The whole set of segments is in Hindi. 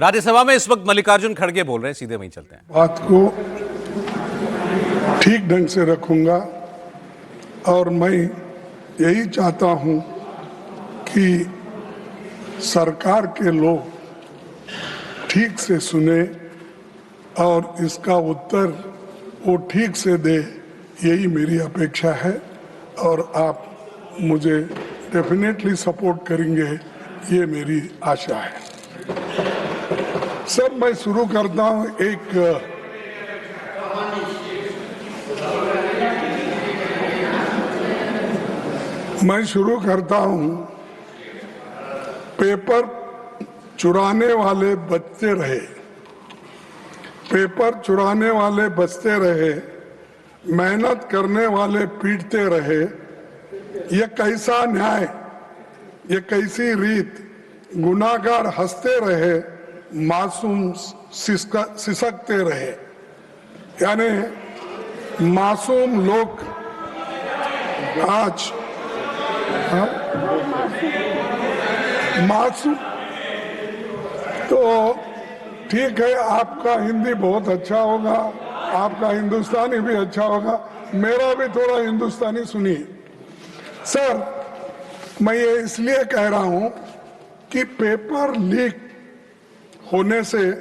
राज्यसभा में इस वक्त मल्लिकार्जुन खड़गे बोल रहे हैं, सीधे वहीं चलते हैं। बात को ठीक ढंग से रखूंगा और मैं यही चाहता हूं कि सरकार के लोग ठीक से सुने और इसका उत्तर वो ठीक से दे, यही मेरी अपेक्षा है और आप मुझे डेफिनेटली सपोर्ट करेंगे, ये मेरी आशा है। सर, मैं शुरू करता हूं पेपर चुराने वाले बचते रहे, पेपर चुराने वाले बचते रहे, मेहनत करने वाले पीटते रहे। ये कैसा न्याय, ये कैसी रीत, गुनाहगार हंसते रहे, मासूम सिसकते रहे। यानी मासूम लोग आज मासूम, तो ठीक है, आपका हिंदी बहुत अच्छा होगा, आपका हिंदुस्तानी भी अच्छा होगा, मेरा भी थोड़ा हिंदुस्तानी सुनिए। सर, मैं ये इसलिए कह रहा हूं कि पेपर लीक होने से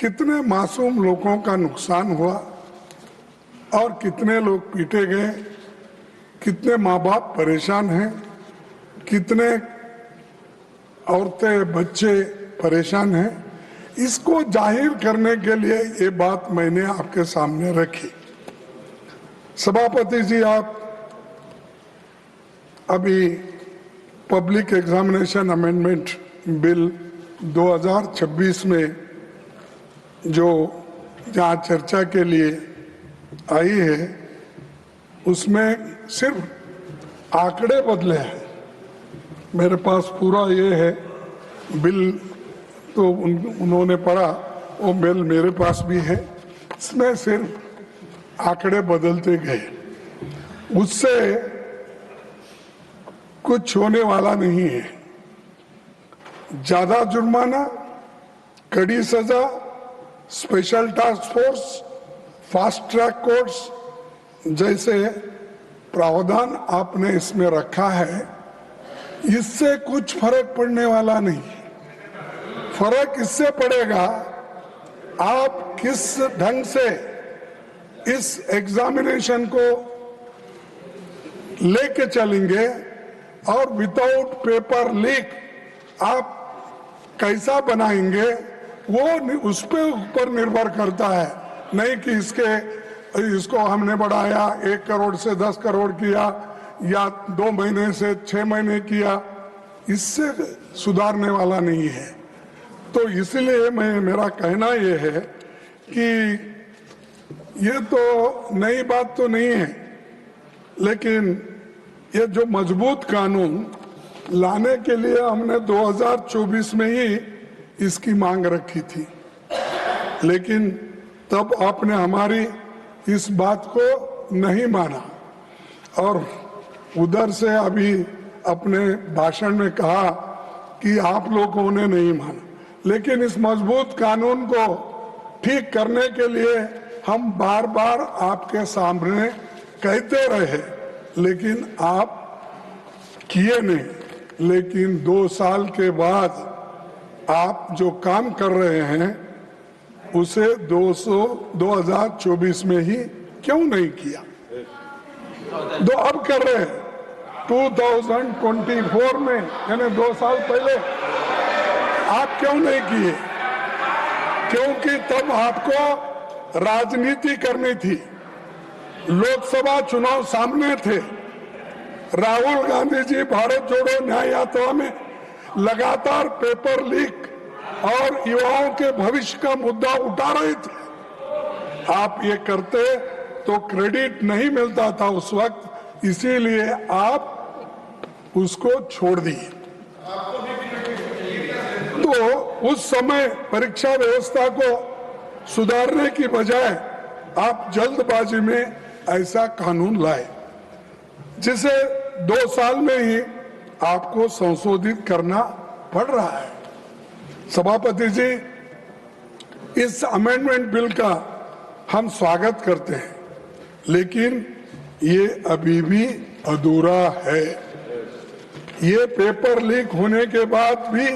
कितने मासूम लोगों का नुकसान हुआ और कितने लोग पीटे गए, कितने माँ बाप परेशान हैं, कितने औरतें बच्चे परेशान हैं। इसको जाहिर करने के लिए ये बात मैंने आपके सामने रखी। सभापति जी, आप अभी पब्लिक एग्जामिनेशन अमेंडमेंट बिल 2026 में जो जहाँ चर्चा के लिए आई है, उसमें सिर्फ आंकड़े बदले हैं। मेरे पास पूरा ये है बिल, तो उन्होंने पढ़ा, वो बिल मेरे पास भी है, इसमें सिर्फ आंकड़े बदलते गए, उससे कुछ होने वाला नहीं है। ज्यादा जुर्माना, कड़ी सजा, special task force, fast track courts जैसे प्रावधान आपने इसमें रखा है, इससे कुछ फर्क पड़ने वाला नहीं। फर्क इससे पड़ेगा आप किस ढंग से इस एग्जामिनेशन को लेके चलेंगे और विदाउट पेपर लीक आप कैसा बनाएंगे, वो उस पे ऊपर निर्भर करता है। नहीं कि इसको हमने बढ़ाया 1 करोड़ से 10 करोड़ किया या 2 महीने से 6 महीने किया, इससे सुधारने वाला नहीं है। तो इसलिए मेरा कहना ये है कि ये तो नई बात तो नहीं है, लेकिन ये जो मजबूत कानून लाने के लिए हमने 2024 में ही इसकी मांग रखी थी, लेकिन तब आपने हमारी इस बात को नहीं माना और उधर से अभी अपने भाषण में कहा कि आप लोगों ने नहीं माना। लेकिन इस मजबूत कानून को ठीक करने के लिए हम बार बार आपके सामने कहते रहे, लेकिन आप किए नहीं। लेकिन 2 साल के बाद आप जो काम कर रहे हैं उसे 2024 में ही क्यों नहीं किया? तो अब कर रहे हैं 2024 में, यानी 2 साल पहले आप क्यों नहीं किए? क्योंकि तब आपको राजनीति करनी थी, लोकसभा चुनाव सामने थे। राहुल गांधी जी भारत जोड़ो न्याय यात्रा में लगातार पेपर लीक और युवाओं के भविष्य का मुद्दा उठा रहे थे। आप ये करते तो क्रेडिट नहीं मिलता था उस वक्त, इसीलिए आप उसको छोड़ दिए। तो उस समय परीक्षा व्यवस्था को सुधारने की बजाय आप जल्दबाजी में ऐसा कानून लाए, जिसे 2 साल में ही आपको संशोधित करना पड़ रहा है। सभापति जी, इस अमेंडमेंट बिल का हम स्वागत करते हैं, लेकिन ये अभी भी अधूरा है। ये पेपर लीक होने के बाद भी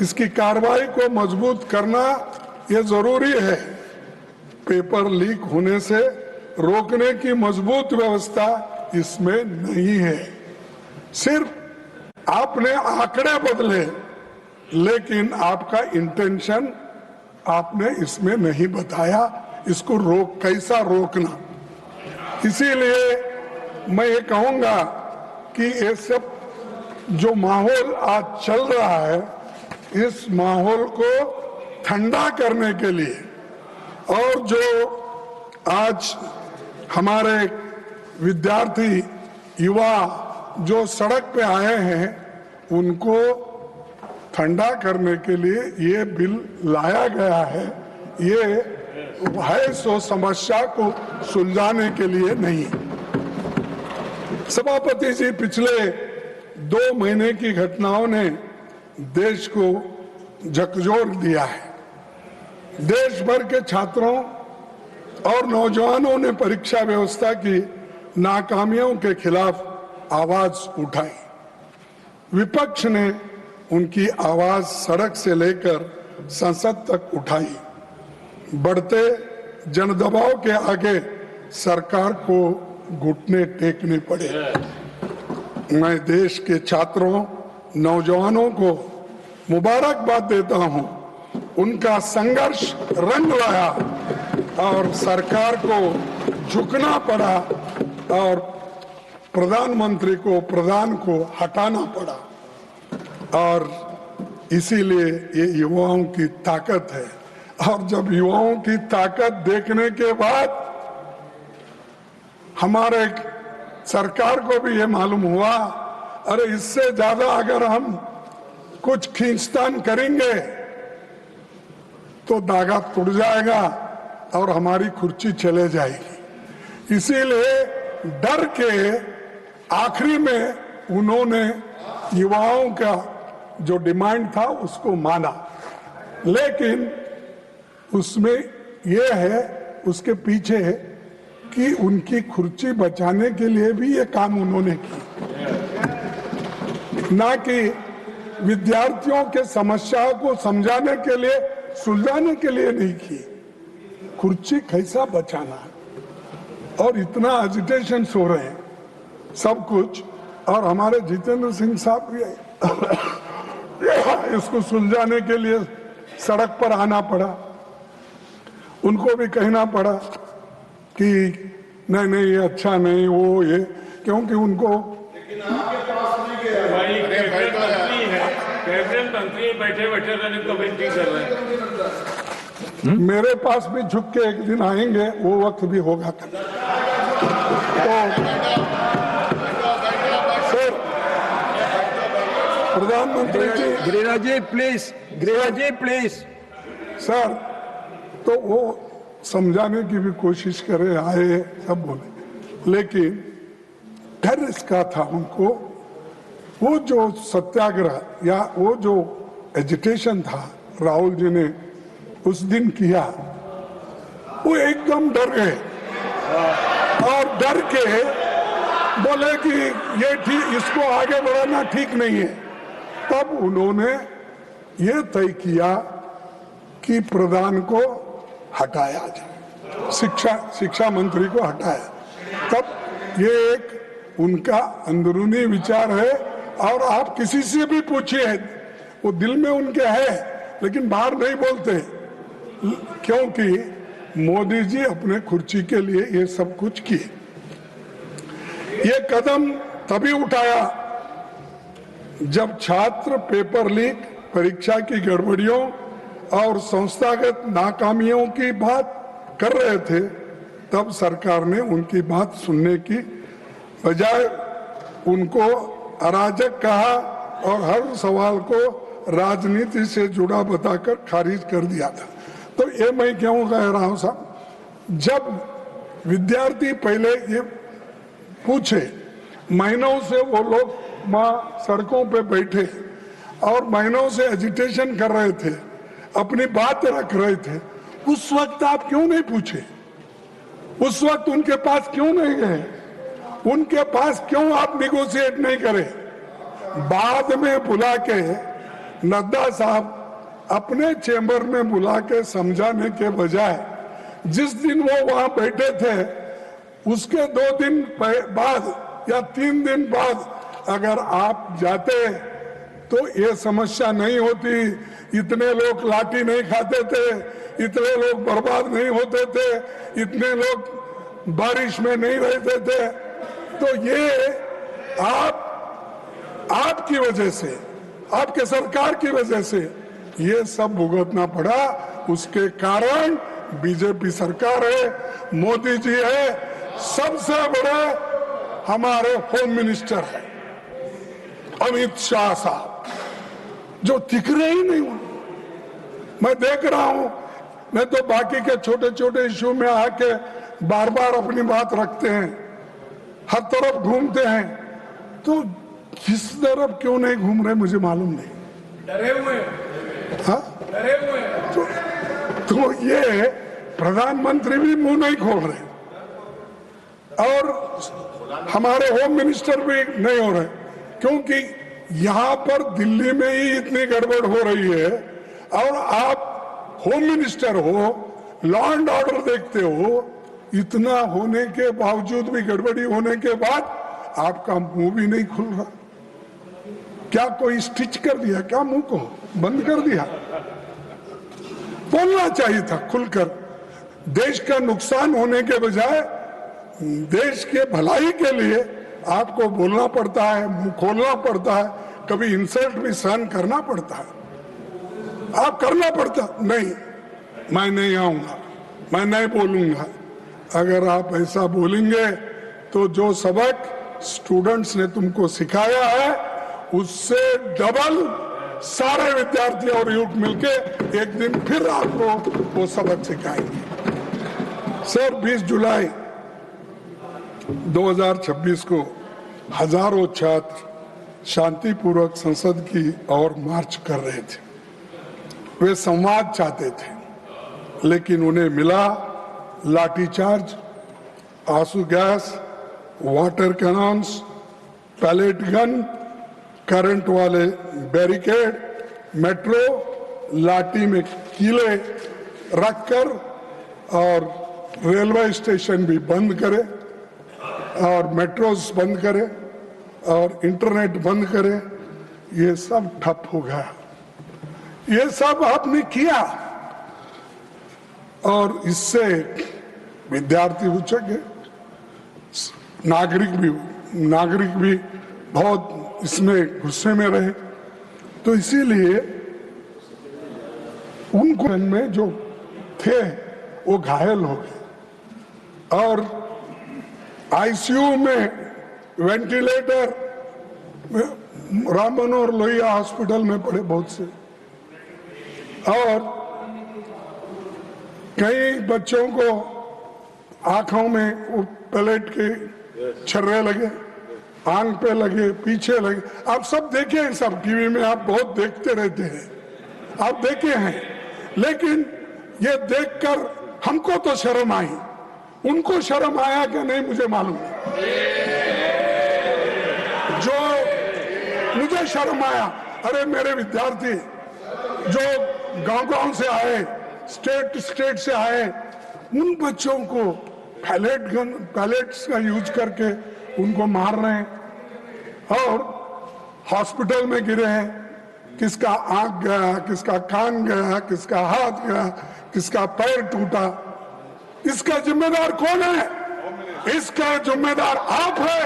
इसकी कार्रवाई को मजबूत करना ये जरूरी है। पेपर लीक होने से रोकने की मजबूत व्यवस्था इसमें नहीं है। सिर्फ आपने आंकड़े बदले, लेकिन आपका इंटेंशन आपने इसमें नहीं बताया, इसको कैसा रोकना। इसीलिए मैं ये कहूंगा कि ये सब जो माहौल आज चल रहा है, इस माहौल को ठंडा करने के लिए और जो आज हमारे विद्यार्थी युवा जो सड़क पे आए हैं, उनको ठंडा करने के लिए ये बिल लाया गया है। ये है सो समस्या को सुलझाने के लिए नहीं। सभापति जी, पिछले 2 महीने की घटनाओं ने देश को झकझोर दिया है। देश भर के छात्रों और नौजवानों ने परीक्षा व्यवस्था की नाकामियों के खिलाफ आवाज उठाई। विपक्ष ने उनकी आवाज सड़क से लेकर संसद तक उठाई। बढ़ते जनदबाव के आगे सरकार को घुटने टेकने पड़े। मैं देश के छात्रों, नौजवानों को मुबारकबाद देता हूं। उनका संघर्ष रंग लाया और सरकार को झुकना पड़ा और प्रधानमंत्री को, प्रधान को हटाना पड़ा। और इसीलिए ये युवाओं की ताकत है। और जब युवाओं की ताकत देखने के बाद हमारे सरकार को भी ये मालूम हुआ, अरे इससे ज्यादा अगर हम कुछ खींचतान करेंगे तो धागा टूट जाएगा और हमारी कुर्सी चले जाएगी। इसीलिए डर के आखिरी में उन्होंने युवाओं का जो डिमांड था उसको माना, लेकिन उसमें यह है, उसके पीछे है कि उनकी कुर्सी बचाने के लिए भी ये काम उन्होंने की, ना कि विद्यार्थियों के समस्याओं को समझाने के लिए, सुलझाने के लिए नहीं की। कुर्सी कैसा बचाना है। और इतना एजिटेशन हो रहे हैं सब कुछ। और हमारे जितेंद्र सिंह साहब भी इसको सुलझाने के लिए सड़क पर आना पड़ा। उनको भी कहना पड़ा कि नहीं नहीं ये अच्छा नहीं, वो ये, क्योंकि उनको कैबिनेट मंत्री बैठे बैठे रनिंग कमेटी कर रहे हैं। मेरे पास भी झुक के एक दिन आएंगे, वो वक्त भी होगा। तो सर, प्रधानमंत्री जी, गिरिराज जी प्लीज सर, तो वो समझाने की भी कोशिश करे, आए सब बोले, लेकिन डर इसका था उनको, वो जो सत्याग्रह या वो जो एजिटेशन था राहुल जी ने उस दिन किया, वो एकदम डर गए और डर के बोले कि ये ठीक, इसको आगे बढ़ाना ठीक नहीं है। तब उन्होंने ये तय किया कि प्रधान को हटाया जाए, शिक्षा मंत्री को हटाया। तब ये एक उनका अंदरूनी विचार है। और आप किसी से भी पूछिए, वो दिल में उनके है, लेकिन बाहर नहीं बोलते, क्योंकि मोदी जी अपने कुर्सी के लिए ये सब कुछ किए। ये कदम तभी उठाया जब छात्र पेपर लीक, परीक्षा की गड़बड़ियों और संस्थागत नाकामियों की बात कर रहे थे। तब सरकार ने उनकी बात सुनने की बजाय उनको अराजक कहा और हर सवाल को राजनीति से जुड़ा बताकर खारिज कर दिया था। तो ये मैं क्यों कह रहा हूं साहब, जब विद्यार्थी पहले ये पूछे, महीनों से वो लोग वहां सड़कों पे बैठे और महीनों से एजिटेशन कर रहे थे अपनी बात रख रहे थे, उस वक्त आप क्यों नहीं पूछे? उस वक्त उनके पास क्यों नहीं गए? उनके पास क्यों आप निगोशिएट नहीं करे? बाद में बुला के नड्डा साहब अपने चेंबर में बुला के समझाने के बजाय जिस दिन वो वहां बैठे थे उसके 2 दिन बाद या 3 दिन बाद अगर आप जाते तो ये समस्या नहीं होती, इतने लोग लाठी नहीं खाते थे, इतने लोग बर्बाद नहीं होते थे, इतने लोग बारिश में नहीं रहते थे। तो ये आपकी वजह से, आपके सरकार की वजह से ये सब भुगतना पड़ा। उसके कारण बीजेपी सरकार है, मोदी जी है, सबसे बड़े हमारे होम मिनिस्टर है अमित शाह साहब, जो दिख रहे ही नहीं। मैं देख रहा हूं, नहीं तो बाकी के छोटे छोटे इश्यू में आके बार बार अपनी बात रखते हैं, हर तरफ घूमते हैं। तो किस तरफ क्यों नहीं घूम रहे मुझे मालूम नहीं। डरे हुए हाँ? डरे हुए तो ये प्रधानमंत्री भी मुंह नहीं खोल रहे और हमारे होम मिनिस्टर भी नहीं हो रहे, क्योंकि यहां पर दिल्ली में ही इतनी गड़बड़ हो रही है और आप होम मिनिस्टर हो, लॉ एंड ऑर्डर देखते हो, इतना होने के बावजूद भी, गड़बड़ी होने के बाद आपका मुंह भी नहीं खुल रहा। क्या कोई स्टिच कर दिया क्या? मुंह को बंद कर दिया? बोलना चाहिए था खुलकर। देश का नुकसान होने के बजाय देश के भलाई के लिए आपको बोलना पड़ता है, मुंह खोलना पड़ता है, कभी इंसल्ट भी सहन करना पड़ता है। आप करना पड़ता नहीं, मैं नहीं आऊंगा, मैं नहीं बोलूंगा। अगर आप ऐसा बोलेंगे तो जो सबक स्टूडेंट्स ने तुमको सिखाया है उससे डबल सारे विद्यार्थी और युवक मिलके एक दिन फिर आपको वो सबक सिखाएंगे। सर, 20 जुलाई 2026 को हजारों छात्र शांतिपूर्वक संसद की ओर मार्च कर रहे थे। वे संवाद चाहते थे, लेकिन उन्हें मिला लाठीचार्ज, आंसू gas, water cannons, pellet gun, current वाले बैरिकेड, मेट्रो लाठी में कीले रखकर और रेलवे स्टेशन भी बंद करे और मेट्रोस बंद करे और इंटरनेट बंद करे। ये सब ठप हो गया। ये सब आपने किया और इससे विद्यार्थी उचक, नागरिक भी बहुत इसमें गुस्से में रहे। तो इसीलिए उनको में जो थे वो घायल हो गए और आईसीयू में वेंटिलेटर राम मनोहर लोहिया हॉस्पिटल में पड़े बहुत से, और कई बच्चों को आंखों में वो प्लेट के छर्रे लगे, आंख पे लगे, पीछे लगे। आप सब देखे हैं, सब टीवी में आप बहुत देखते रहते हैं, आप देखे हैं। लेकिन ये देखकर हमको तो शर्म आई, उनको शर्म आया कि नहीं मुझे मालूम नहीं। जो मुझे शर्म आया, अरे मेरे विद्यार्थी जो गांव-गांव से आए, स्टेट से आए, उन बच्चों को पैलेट्स का यूज करके उनको मार रहे हैं और हॉस्पिटल में गिरे हैं। किसका आंख गया, किसका कान गया, किसका हाथ गया, किसका पैर टूटा। इसका जिम्मेदार कौन है? इसका जिम्मेदार आप है,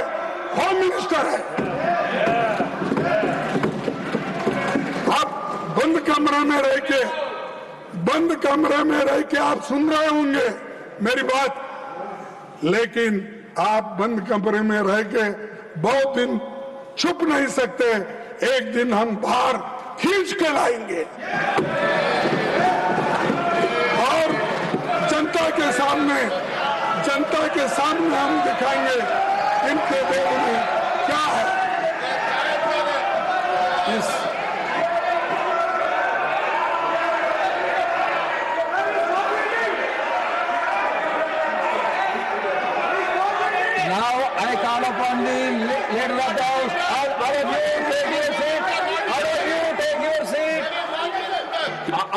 होम मिनिस्टर है। आप बंद कमरे में रह के आप सुन रहे होंगे मेरी बात, लेकिन आप बंद कमरे में रह के बहुत दिन छुप नहीं सकते। एक दिन हम बाहर खींच के लाएंगे और जनता के सामने हम दिखाएंगे इनके देश में क्या है। leader of the house. All of you take your seat. All of you take your seat.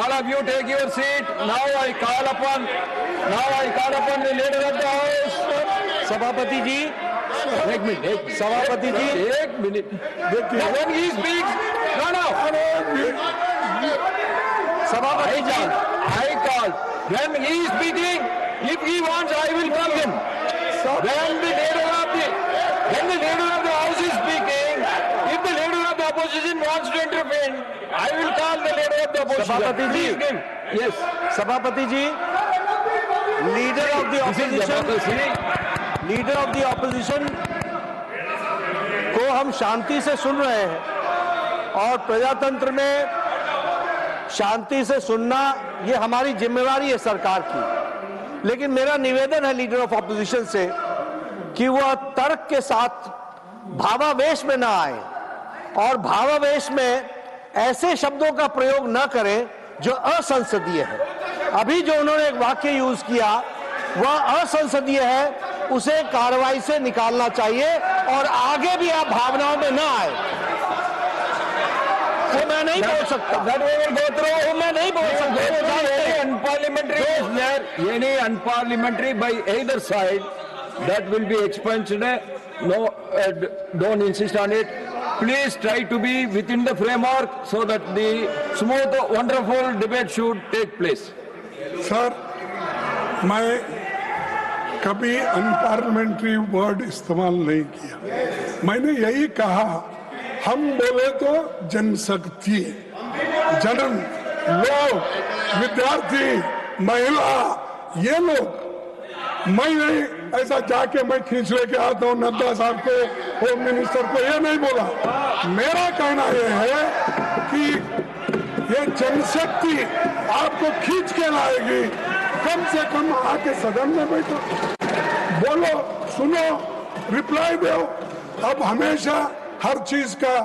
All of you take your seat. Now I call upon the leader of the house. सभापति जी, एक मिनट, सभापति जी, एक minute. When he speaks, no. सभापति जी, I call. When he is speaking, if he wants, I will call him. When the leader of the house is speaking, if the leader of the opposition wants to intervene, I will call the leader of the opposition. सभापति जी, Please give. Yes. सभापति जी, लीडर ऑफ द ऑपोजिशन को हम शांति से सुन रहे हैं और प्रजातंत्र में शांति से सुनना ये हमारी जिम्मेवारी है सरकार की। लेकिन मेरा निवेदन है लीडर ऑफ ऑपोजिशन से कि वह तर्क के साथ भावावेश में ना आए और भावावेश में ऐसे शब्दों का प्रयोग न करें जो असंसदीय है। अभी जो उन्होंने एक वाक्य यूज किया वह असंसदीय है, उसे कार्रवाई से निकालना चाहिए और आगे भी आप भावनाओं में ना आए। वो मैं नहीं बोल सकता, मैं नहीं बोल सकता। Any unparliamentary by either side that will be expunged. No, don't insist on it. Please try to be within the framework so that the smooth, wonderful debate should take place. Sir, मैं कभी अनपार्लियामेंट्री वर्ड इस्तेमाल नहीं किया। मैंने यही कहा, हम बोले तो जनशक्ति, जन, लोग, विद्यार्थी, महिला, ये लोग, मैं नहीं ऐसा जाके मैं खींच लेके आता हूँ नड्डा साहब को, होम मिनिस्टर को, ये नहीं बोला। मेरा कहना ये है कि ये जनशक्ति आपको खींच के लाएगी। कम से कम आके सदन में बैठो, बोलो, सुनो, रिप्लाई दो। अब हमेशा हर चीज का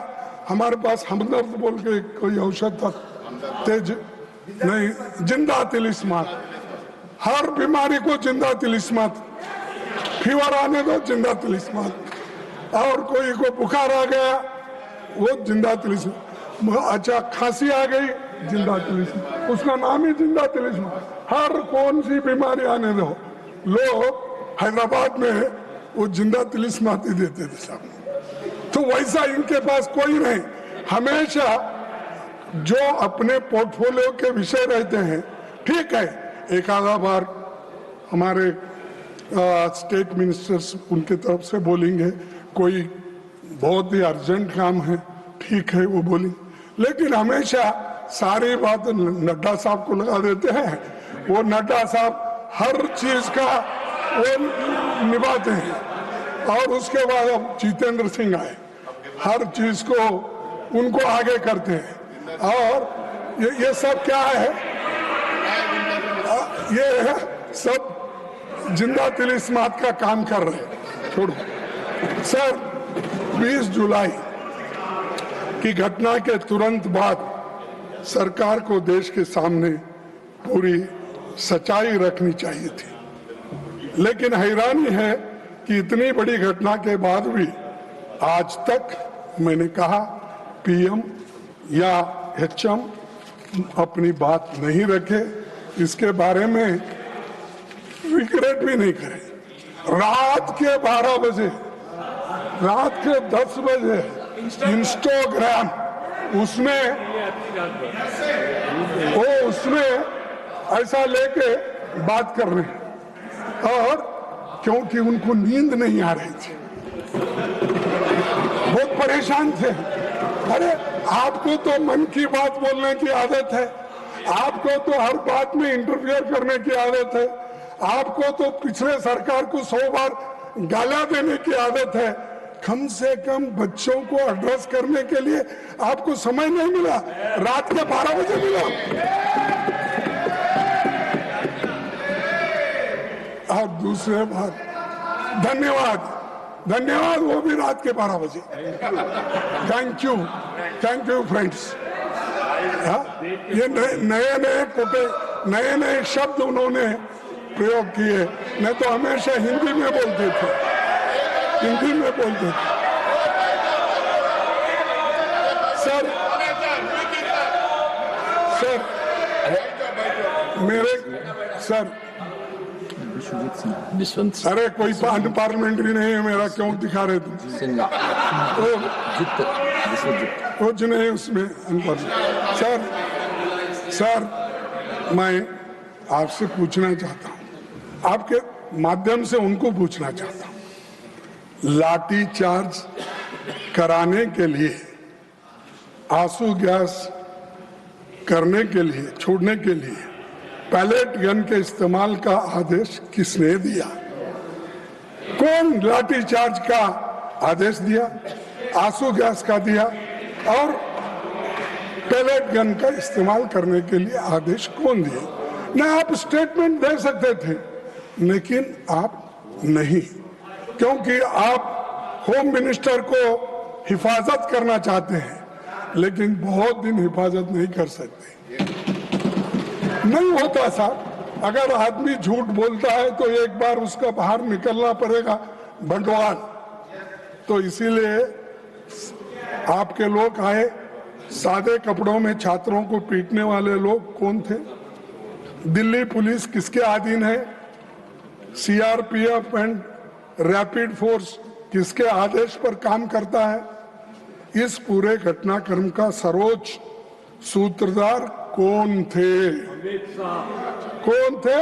हमारे पास हमदर्द बोल के कोई औषध था, तेज नहीं, जिंदा तिलिस्मात, हर बीमारी को जिंदा तिलिस्मात, फीवर आने दो जिंदा तिलिस्मात, और कोई को बुखार आ गया वो जिंदा तिलिस्मात, अच्छा खांसी आ गई जिंदा तिलिस्मात, उसका नाम ही जिंदा तिलिस्मात। हर कौन सी बीमारी आने दो, लोग हैदराबाद में वो जिंदा तिलिस्मात ही देते थे साहब। तो वैसा इनके पास कोई नहीं, हमेशा जो अपने पोर्टफोलियो के विषय रहते हैं, ठीक है, एक आधा बार हमारे स्टेट मिनिस्टर्स उनके तरफ से बोलेंगे, कोई बहुत ही अर्जेंट काम है, ठीक है वो बोलेंगे, लेकिन हमेशा सारी बात नड्डा साहब को लगा देते हैं। वो नड्डा साहब हर चीज का वो निभाते हैं। और उसके बाद अब जितेंद्र सिंह आए, हर चीज को उनको आगे करते हैं। और ये सब क्या है, ये सब जिंदा तिलिस्मात का काम कर रहे हैं। छोड़ो सर, 20 जुलाई की घटना के तुरंत बाद सरकार को देश के सामने पूरी सच्चाई रखनी चाहिए थी, लेकिन हैरानी है कि इतनी बड़ी घटना के बाद भी आज तक मैंने कहा पीएम या एचएम अपनी बात नहीं रखे, इसके बारे में रिग्रेट भी नहीं करे। रात के 12 बजे, रात के 10 बजे इंस्टाग्राम उसमें ऐसा लेके बात कर रहे हैं, और क्योंकि उनको नींद नहीं आ रही थी, बहुत परेशान थे। अरे आपको तो मन की बात बोलने की आदत है, आपको तो हर बात में इंटरफियर करने की आदत है, आपको तो पिछले सरकार को 100 बार गाला देने की आदत है। कम से कम बच्चों को एड्रेस करने के लिए आपको समय नहीं मिला, रात के 12 बजे मिला। और दूसरे बात, धन्यवाद वो भी रात के 12 बजे। Thank you friends. ये नए शब्द उन्होंने प्रयोग किए, नहीं तो हमेशा हिंदी में बोलते थे। मेरे सर, अरे कोई पार्लियामेंट्री नहीं है मेरा, क्यों दिखा रहे तुम? कुछ नहीं उसमें सर, मैं आपसे पूछना चाहता हूं, आपके माध्यम से उनको पूछना चाहता हूं, लाठी चार्ज कराने के लिए, आंसू गैस करने के लिए, छोड़ने के लिए पैलेट गन के इस्तेमाल का आदेश किसने दिया? कौन लाठी चार्ज का आदेश दिया, आंसू गैस का दिया और पैलेट गन का इस्तेमाल करने के लिए आदेश कौन दिया? ना आप स्टेटमेंट दे सकते थे, लेकिन आप नहीं, क्योंकि आप होम मिनिस्टर को हिफाजत करना चाहते हैं, लेकिन बहुत दिन हिफाजत नहीं कर सकते। नहीं होता साहब, अगर आदमी झूठ बोलता है तो एक बार उसका बाहर निकलना पड़ेगा बंटवार। तो इसीलिए आपके लोग आए, सादे कपड़ों में छात्रों को पीटने वाले लोग कौन थे? दिल्ली पुलिस किसके अधीन है? सीआरपीएफ एंड रैपिड फोर्स किसके आदेश पर काम करता है? इस पूरे घटनाक्रम का सर्वोच्च सूत्रधार कौन थे? कौन थे?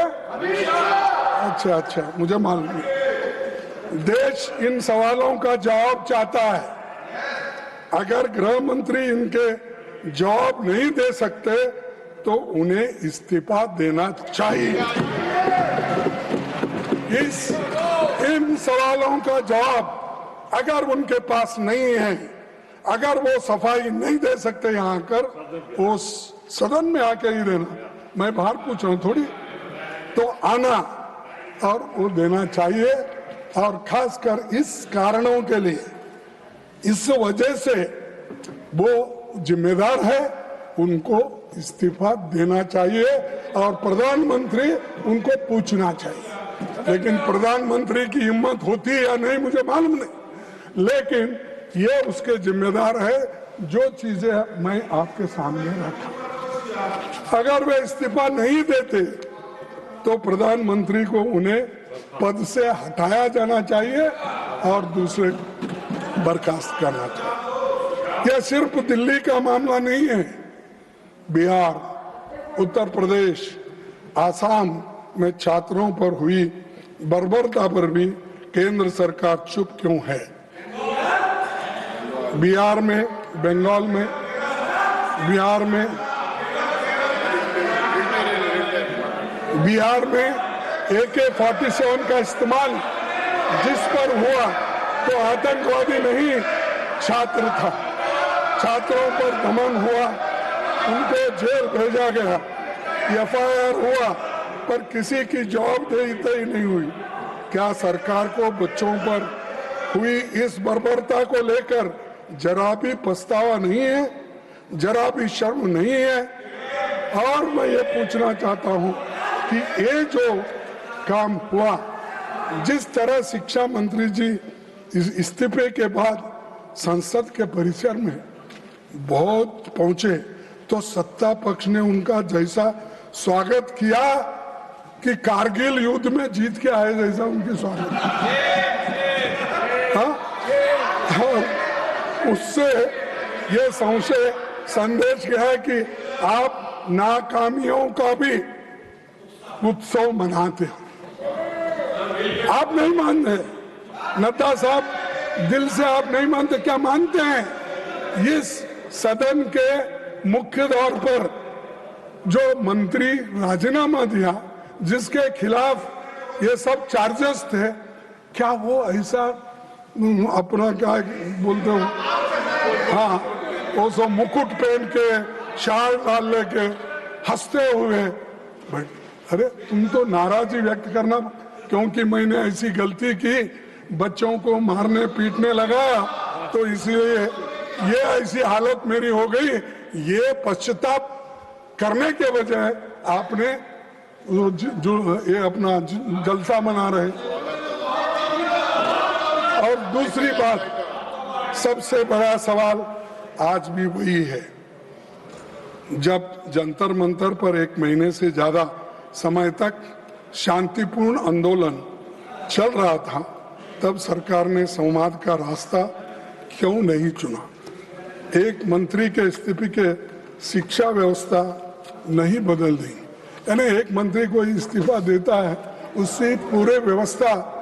अच्छा, मुझे मालूम नहीं। देश इन सवालों का जवाब चाहता है। अगर गृह मंत्री इनके जवाब नहीं दे सकते तो उन्हें इस्तीफा देना चाहिए। इन सवालों का जवाब अगर उनके पास नहीं है, अगर वो सफाई नहीं दे सकते यहाँ आकर, वो सदन में आके ही देना, मैं बाहर पूछ रहा हूँ थोड़ी, तो आना और वो देना चाहिए। और खासकर इस कारणों के लिए, इस वजह से वो जिम्मेदार है, उनको इस्तीफा देना चाहिए और प्रधानमंत्री उनको पूछना चाहिए। लेकिन प्रधानमंत्री की हिम्मत होती है या नहीं मुझे मालूम नहीं, लेकिन ये उसके जिम्मेदार है जो चीजें मैं आपके सामने रखा। अगर वे इस्तीफा नहीं देते तो प्रधानमंत्री को उन्हें पद से हटाया जाना चाहिए और दूसरे बर्खास्त करना चाहिए। यह सिर्फ दिल्ली का मामला नहीं है, बिहार, उत्तर प्रदेश, आसाम में छात्रों पर हुई बर्बरता पर भी केंद्र सरकार चुप क्यों है? बिहार में, बंगाल में, बिहार में AK-47 का इस्तेमाल जिस पर हुआ तो आतंकवादी नहीं, छात्र था। छात्रों पर दमन हुआ, उनको जेल भेजा गया, FIR हुआ, पर किसी की जवाबदेही नहीं हुई। क्या सरकार को बच्चों पर हुई इस बर्बरता को लेकर जरा भी पछतावा नहीं है, जरा भी शर्म नहीं है? और मैं ये पूछना चाहता हूँ कि ये जो काम हुआ, जिस तरह शिक्षा मंत्री जी इस्तीफे के बाद संसद के परिसर में बहुत पहुंचे, तो सत्ता पक्ष ने उनका जैसा स्वागत किया कि कारगिल युद्ध में जीत के आए जैसा उनकी स्वागत। हाँ, और उससे ये संदेश क्या है कि आप नाकामियों का भी उत्सव मनाते हो। आप नहीं मानते, नड्डा साहब, दिल से आप नहीं मानते, क्या मानते हैं? इस सदन के मुख्य तौर पर जो मंत्री राजीनामा दिया, जिसके खिलाफ ये सब चार्जेस थे, क्या वो ऐसा अपना क्या बोलते हो, हाँ, वो सब मुकुट पहन के, शाल डाल लेके हंसते हुए, अरे तुम तो नाराजगी व्यक्त करना क्योंकि मैंने ऐसी गलती की, बच्चों को मारने पीटने लगा, तो इसलिए ये ऐसी हालत मेरी हो गई। ये पश्चाताप करने के बजाय आपने जो ये अपना जलसा मना रहे। और दूसरी बात, सबसे बड़ा सवाल आज भी वही है, जब जंतर मंतर पर 1 महीने से ज्यादा समय तक शांतिपूर्ण आंदोलन चल रहा था, तब सरकार ने संवाद का रास्ता क्यों नहीं चुना? एक मंत्री के इस्तीफे के शिक्षा व्यवस्था नहीं बदल दी, यानी एक मंत्री को इस्तीफा देता है उससे पूरे व्यवस्था,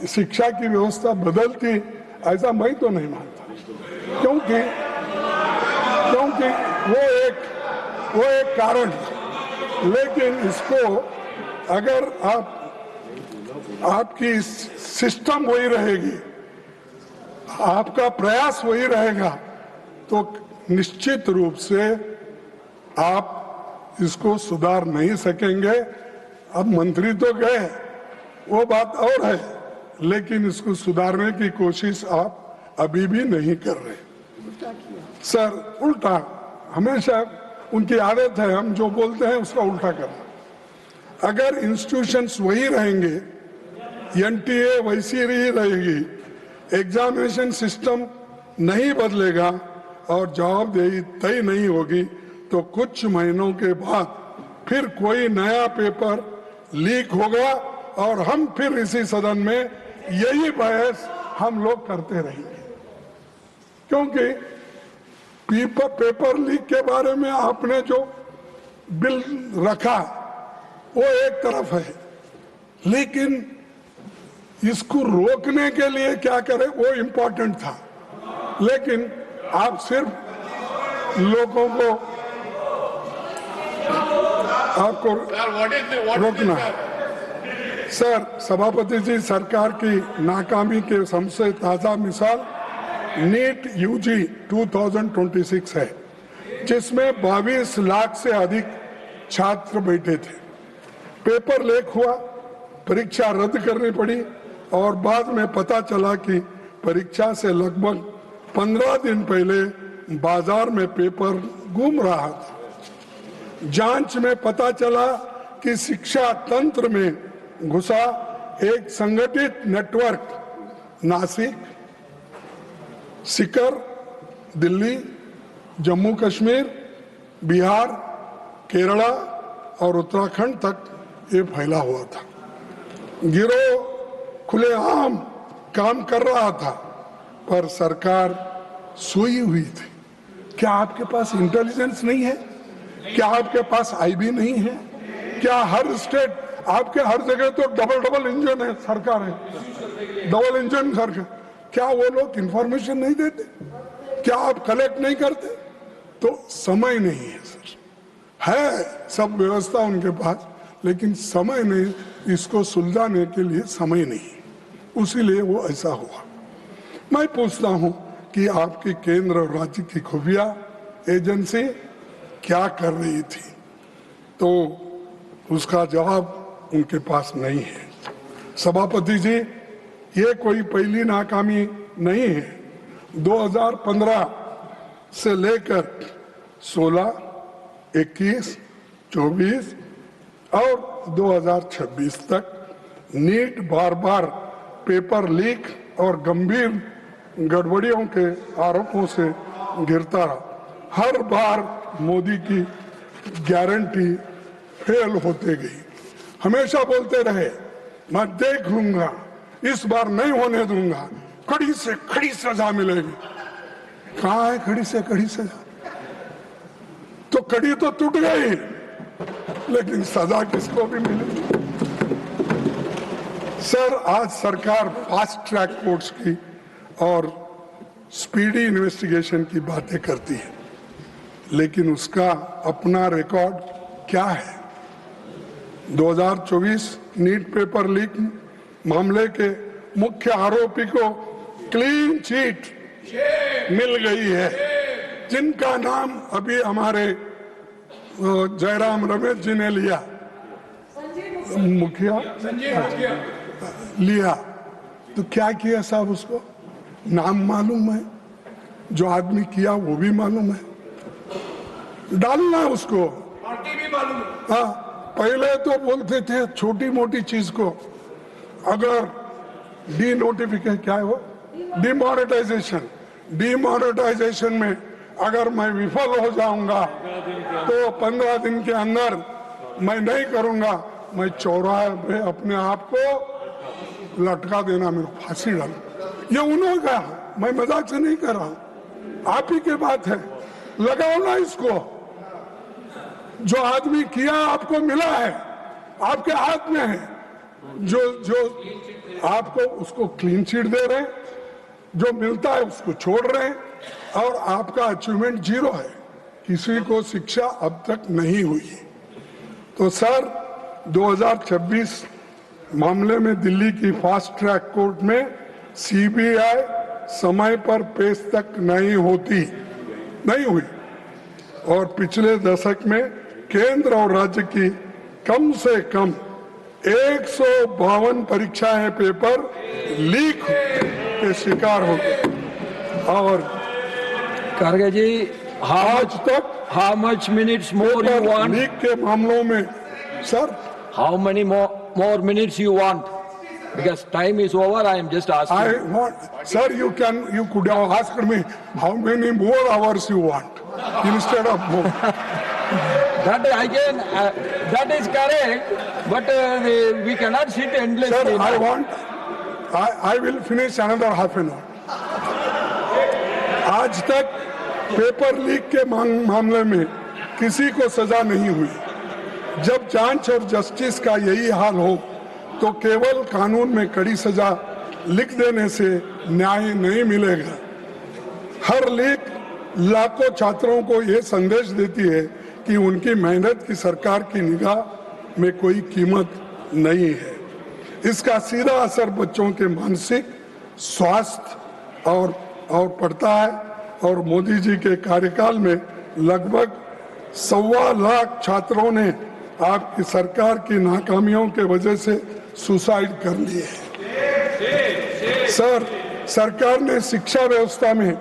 शिक्षा की व्यवस्था बदलती, ऐसा मैं तो नहीं मानता। क्योंकि वो एक कारण, लेकिन इसको अगर आपकी सिस्टम वही रहेगी, आपका प्रयास वही रहेगा, तो निश्चित रूप से आप इसको सुधार नहीं सकेंगे। अब मंत्री तो गए, वो बात और है, लेकिन इसको सुधारने की कोशिश आप अभी भी नहीं कर रहे। सर, उल्टा हमेशा उनकी आदत है, हम जो बोलते हैं उसका उल्टा करना। अगर इंस्टीट्यूशंस वही रहेंगे, एनटीए वैसी ही रहेगी, एग्जामिनेशन सिस्टम नहीं बदलेगा और जवाबदेही तय नहीं होगी, तो कुछ महीनों के बाद फिर कोई नया पेपर लीक होगा और हम फिर इसी सदन में यही बहस हम लोग करते रहेंगे। क्योंकि पेपर लीक के बारे में आपने जो बिल रखा वो एक तरफ है, लेकिन इसको रोकने के लिए क्या करें वो इम्पोर्टेंट था। लेकिन आप सिर्फ लोगों को आपको रोकना। सर, सभापति जी, सरकार की नाकामी के सबसे ताजा मिसाल नीट यूजी 2026 है, जिसमें 22 लाख से अधिक छात्र बैठे थे। पेपर लीक हुआ, परीक्षा रद्द करनी पड़ी और बाद में पता चला कि परीक्षा से लगभग 15 दिन पहले बाजार में पेपर गुम रहा था। जांच में पता चला कि शिक्षा तंत्र में घुसा एक संगठित नेटवर्क नासिक, सीकर, दिल्ली, जम्मू कश्मीर, बिहार, केरला और उत्तराखंड तक ये फैला हुआ था। गिरोह खुलेआम काम कर रहा था, पर सरकार सोई हुई थी। क्या आपके पास इंटेलिजेंस नहीं है? क्या आपके पास आईबी नहीं है? क्या हर स्टेट, आपके हर जगह तो डबल इंजन है, सरकार है, डबल इंजन सरकार, क्या वो लोग इंफॉर्मेशन नहीं देते? क्या आप कलेक्ट नहीं करते? तो समय नहीं है सर, है सब व्यवस्था उनके पास, लेकिन समय नहीं, इसको सुलझाने के लिए समय नहीं, उसीलिए वो ऐसा हुआ। मैं पूछता हूं कि आपकी केंद्र और राज्य की खुफिया एजेंसी क्या कर रही थी, तो उसका जवाब उनके पास नहीं है। सभापति जी, ये कोई पहली नाकामी नहीं है। 2015 से लेकर 16, 21, 24 और 2026 तक नीट बार बार पेपर लीक और गंभीर गड़बड़ियों के आरोपों से गिरता रहा। हर बार मोदी की गारंटी फेल होते गई। हमेशा बोलते रहे, मैं देख लूंगा, इस बार नहीं होने दूंगा, कड़ी से कड़ी सजा मिलेगी। कहाँ है कड़ी से कड़ी सजा? तो कड़ी तो टूट गई, लेकिन सजा किसको भी मिलेगी? सर, आज सरकार फास्ट ट्रैक कोर्ट्स की और स्पीडी इन्वेस्टिगेशन की बातें करती है, लेकिन उसका अपना रिकॉर्ड क्या है? 2024 नीट पेपर लीक मामले के मुख्य आरोपी को क्लीन चिट मिल गई है, जिनका नाम अभी हमारे जयराम रमेश जी ने लिया, मुखिया लिया। तो क्या किया साहब? उसको नाम मालूम है, जो आदमी किया वो भी मालूम है, डालना उसको, पार्टी भी मालूम है। हाँ, पहले तो बोलते थे छोटी मोटी चीज को, अगर डी नोटिफिकेशन, क्या है वो, डिमोनेटाइजेशन में अगर मैं विफल हो जाऊंगा तो 15 दिन के अंदर मैं नहीं करूंगा, मैं चौराहे पे अपने आप को लटका देना, मेरे को फांसी डाल। ये उन्होंने कहा, मैं मजाक से नहीं कर रहा हूं, आप ही के बात है। लगाओ ना इसको, जो आदमी किया आपको मिला है, आपके हाथ में है। जो आपको उसको क्लीन चिट दे रहे हैं, जो मिलता है उसको छोड़ रहे हैं, और आपका अचीवमेंट 0 है। किसी को शिक्षा अब तक नहीं हुई। तो सर 2026 मामले में दिल्ली की फास्ट ट्रैक कोर्ट में सीबीआई समय पर पेश तक नहीं हुई, और पिछले दशक में केंद्र और राज्य की कम से कम 152 परीक्षाएं पेपर लीक के शिकार हो गए। और खड़गे जी, आज तक how much minutes more you paper want? Leak के मामलों में sir How many more minutes you want? Because time is over. I am just asking. I want, sir, you could have asked me how many more hours you want instead of more. That I can. That is correct. But we cannot sit endlessly. Sir, I will finish another half an hour. आज तक पेपर लीक के मामले में किसी को सजा नहीं हुई। जब जांच और जस्टिस का यही हाल हो, तो केवल कानून में कड़ी सजा लिख देने से न्याय नहीं मिलेगा। हर लीक लाखों छात्रों को यह संदेश देती है कि उनकी मेहनत की सरकार की निगाह में कोई कीमत नहीं है। इसका सीधा असर बच्चों के मानसिक स्वास्थ्य और पड़ता है। और मोदी जी के कार्यकाल में लगभग 1.25 लाख छात्रों ने आपकी सरकार की नाकामियों के वजह से सुसाइड कर लिए हैं। सर, सरकार ने शिक्षा व्यवस्था में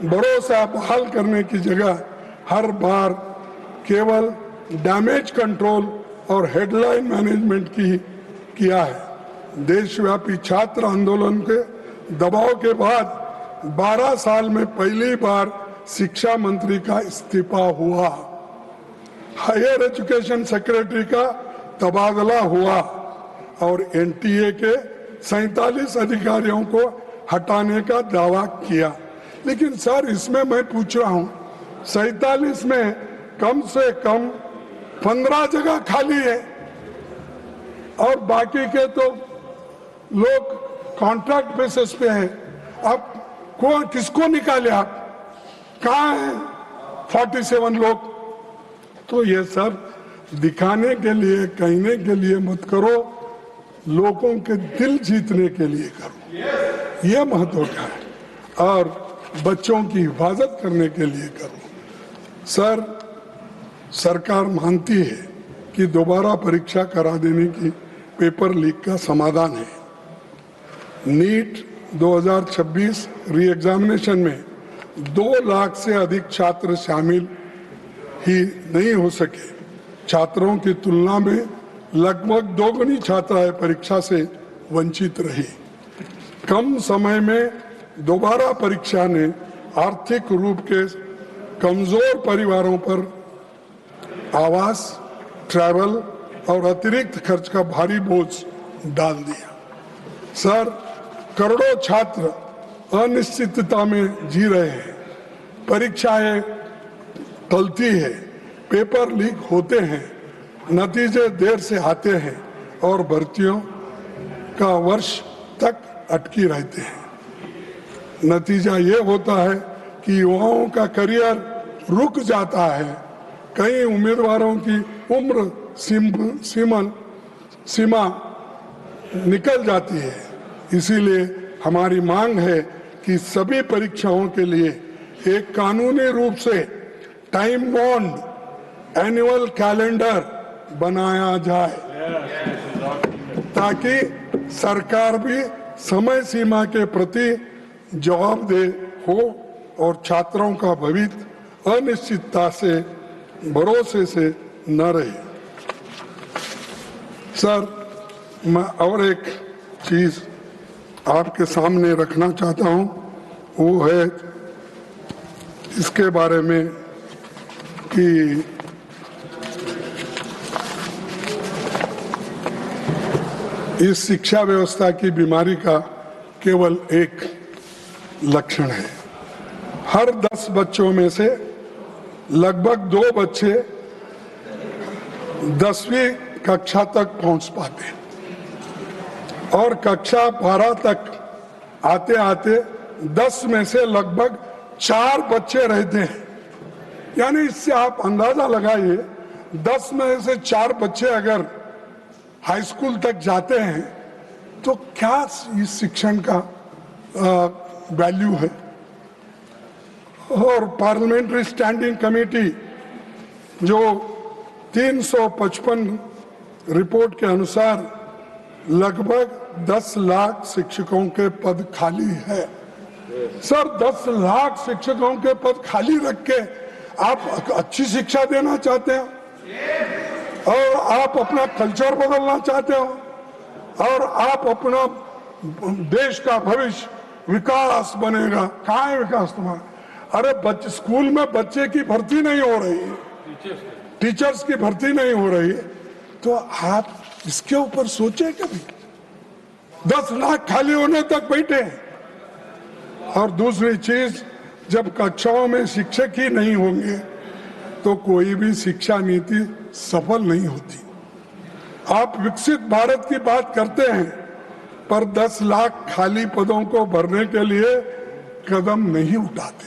भरोसा बहाल करने की जगह हर बार केवल डैमेज कंट्रोल और हेडलाइन मैनेजमेंट किया है। देशव्यापी छात्र आंदोलन के दबाव के बाद 12 साल में पहली बार शिक्षा मंत्री का इस्तीफा हुआ, हायर एजुकेशन सेक्रेटरी का तबादला हुआ और एनटीए के 47 अधिकारियों को हटाने का दावा किया। लेकिन सर, इसमें मैं पूछ रहा हूं, 47 में कम से कम 15 जगह खाली है और बाकी के तो लोग कॉन्ट्रैक्ट बेसिस पे हैं। अब किसको निकाले आप? कहाँ हैं 47 लोग? तो ये सब दिखाने के लिए, कहने के लिए मत करो, लोगों के दिल जीतने के लिए करो, ये महत्व का है, और बच्चों की हिफाजत करने के लिए करो। सर, सरकार मानती है कि दोबारा परीक्षा करा देने की पेपर लीक का समाधान है। नीट 2026 री एग्जामिनेशन में 2 लाख से अधिक छात्र शामिल ही नहीं हो सके। छात्रों की तुलना में लगभग दोगुनी छात्राएं परीक्षा से वंचित रही। कम समय में दोबारा परीक्षा ने आर्थिक रूप के कमजोर परिवारों पर आवास, ट्रैवल और अतिरिक्त खर्च का भारी बोझ डाल दिया। सर, करोड़ों छात्र अनिश्चितता में जी रहे हैं, परीक्षाएं टलती है, पेपर लीक होते हैं, नतीजे देर से आते हैं और भर्तियों का वर्ष तक अटकी रहते हैं। नतीजा ये होता है कि युवाओं का करियर रुक जाता है। कई उम्मीदवारों की उम्र सीमा निकल जाती है। इसीलिए हमारी मांग है कि सभी परीक्षाओं के लिए एक कानूनी रूप से टाइम बाउंड एनुअल कैलेंडर बनाया जाए, ताकि सरकार भी समय सीमा के प्रति जवाबदेह हो और छात्रों का भविष्य अनिश्चितता से, भरोसे से न रहे। सर, मैं और एक चीज आपके सामने रखना चाहता हूं, वो है इसके बारे में कि इस शिक्षा व्यवस्था की बीमारी का केवल एक लक्षण है। हर 10 बच्चों में से लगभग 2 बच्चे 10वीं कक्षा तक पहुंच पाते हैं और कक्षा 12 तक आते आते 10 में से लगभग 4 बच्चे रहते हैं। यानी इससे आप अंदाजा लगाइए, 10 में से 4 बच्चे अगर हाई स्कूल तक जाते हैं तो क्या इस शिक्षण का वैल्यू है। और पार्लियामेंट्री स्टैंडिंग कमेटी जो 355 रिपोर्ट के अनुसार लगभग 10 लाख शिक्षकों के पद खाली है। सर, 10 लाख शिक्षकों के पद खाली रख के आप अच्छी शिक्षा देना चाहते हो और आप अपना कल्चर बदलना चाहते हो और आप अपना देश का भविष्य विकास बनेगा। कहाँ है विकास तुम्हारा? अरे बच्चे स्कूल में बच्चे की भर्ती नहीं हो रही है, टीचर्स की भर्ती नहीं हो रही है, तो आप इसके ऊपर सोचे कभी? 10 लाख खाली होने तक बैठे हैं। और दूसरी चीज, जब कक्षाओं में शिक्षक ही नहीं होंगे तो कोई भी शिक्षा नीति सफल नहीं होती। आप विकसित भारत की बात करते हैं पर 10 लाख खाली पदों को भरने के लिए कदम नहीं उठाते।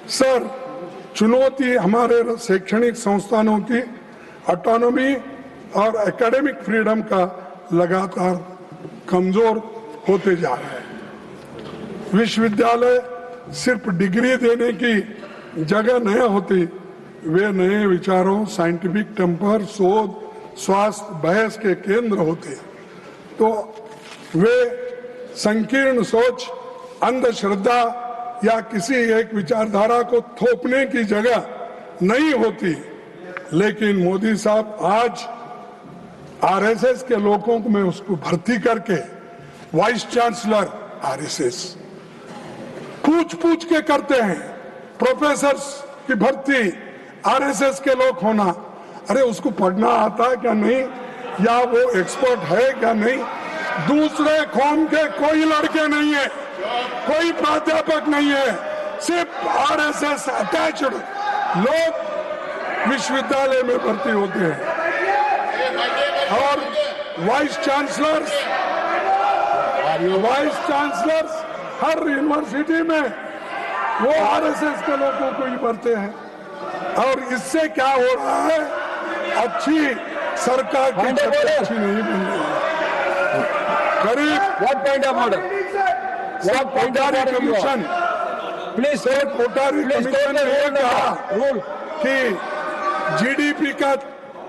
सर, चुनौती हमारे शैक्षणिक संस्थानों की ऑटोनॉमी और एकेडमिक फ्रीडम का लगातार कमजोर होते जा रहा है। विश्वविद्यालय सिर्फ डिग्री देने की जगह नहीं होती, वे नए विचारों, साइंटिफिक टेम्पर, शोध, स्वास्थ्य, बहस के केंद्र होते। तो वे संकीर्ण सोच, अंधश्रद्धा या किसी एक विचारधारा को थोपने की जगह नहीं होती। लेकिन मोदी साहब आज आरएसएस के लोगों को में उसको भर्ती करके वाइस चांसलर आरएसएस पूछ के करते हैं। प्रोफेसर्स की भर्ती आरएसएस के लोग होना, अरे उसको पढ़ना आता है क्या नहीं, या वो एक्सपर्ट है क्या नहीं। दूसरे कौम के कोई लड़के नहीं है, कोई प्राध्यापक नहीं है, सिर्फ आरएसएस अटैच्ड लोग विश्वविद्यालय में भर्ती होते हैं। और वाइस चांसलर्स हर यूनिवर्सिटी में वो आरएसएस के लोगों को ही भरते हैं। और इससे क्या हो रहा है, अच्छी सरकार की अच्छी नहीं बन रही है। करीब कोठारी कमीशन ने ये कहा कि जीडीपी का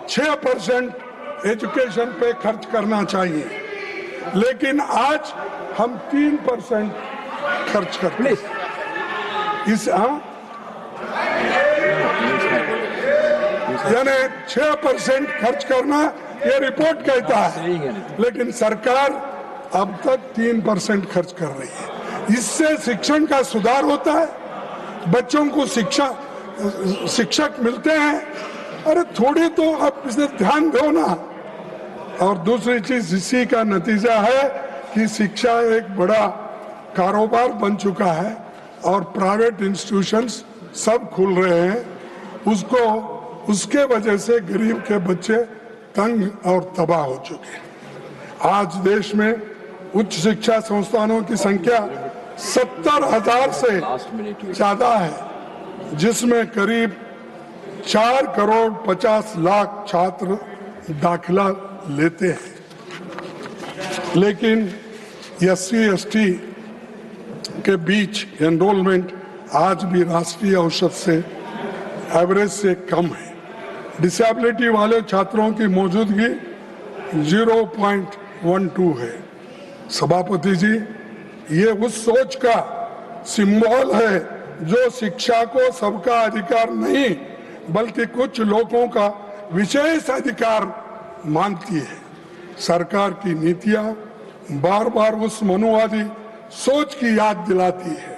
6% एजुकेशन पे खर्च करना चाहिए, लेकिन आज हम 3% खर्च करते हैं। इस यानी 6% खर्च करना ये रिपोर्ट कहता है, लेकिन सरकार अब तक 3% खर्च कर रही है। इससे शिक्षण का सुधार होता है, बच्चों को शिक्षक मिलते हैं। अरे थोड़ी तो आप इसे ध्यान दो ना। और दूसरी चीज, इसी का नतीजा है कि शिक्षा एक बड़ा कारोबार बन चुका है और प्राइवेट इंस्टीट्यूशंस सब खुल रहे हैं। उसके वजह से गरीब के बच्चे तंग और तबाह हो चुके हैं। आज देश में उच्च शिक्षा संस्थानों की संख्या 70,000 से ज्यादा है, जिसमें करीब 4 करोड़ 50 लाख छात्र दाखिला लेते हैं। लेकिन SC/ST के बीच एनरोलमेंट आज भी राष्ट्रीय औसत से एवरेज से कम है। डिसेबिलिटी वाले छात्रों की मौजूदगी 0.12 है। सभापति जी, ये उस सोच का सिंबल है जो शिक्षा को सबका अधिकार नहीं बल्कि कुछ लोगों का विशेष अधिकार मानती है। सरकार की नीतियां बार बार उस मनुवादी सोच की याद दिलाती है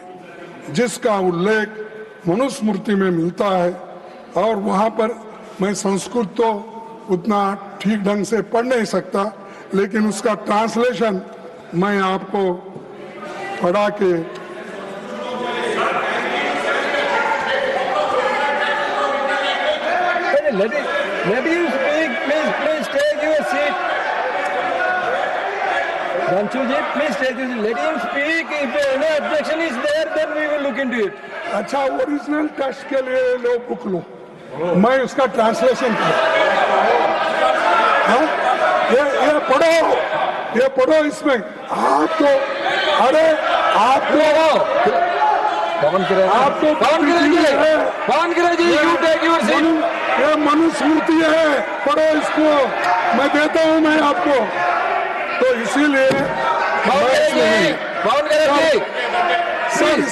जिसका उल्लेख मनुस्मृति में मिलता है। और वहां पर मैं संस्कृत तो उतना ठीक ढंग से पढ़ नहीं सकता, लेकिन उसका ट्रांसलेशन मैं आपको पढ़ा के Let him speak. Please take your seat. Ranchuji, please take your seat. Let him speak. If any objection is there, then we will look into it. अच्छा ओरिजिनल टेक्स्ट के लिए लो बुक लो, मैं उसका ट्रांसलेशन करूं। हाँ? ये पढ़ो इसमें। आप तो अरे आप तो Pawan Kira ji, you take your seat. ये मनुस्मृति है, पढ़ो इसको, मैं देता हूं मैं आपको। तो इसीलिए Pawan Kira ji,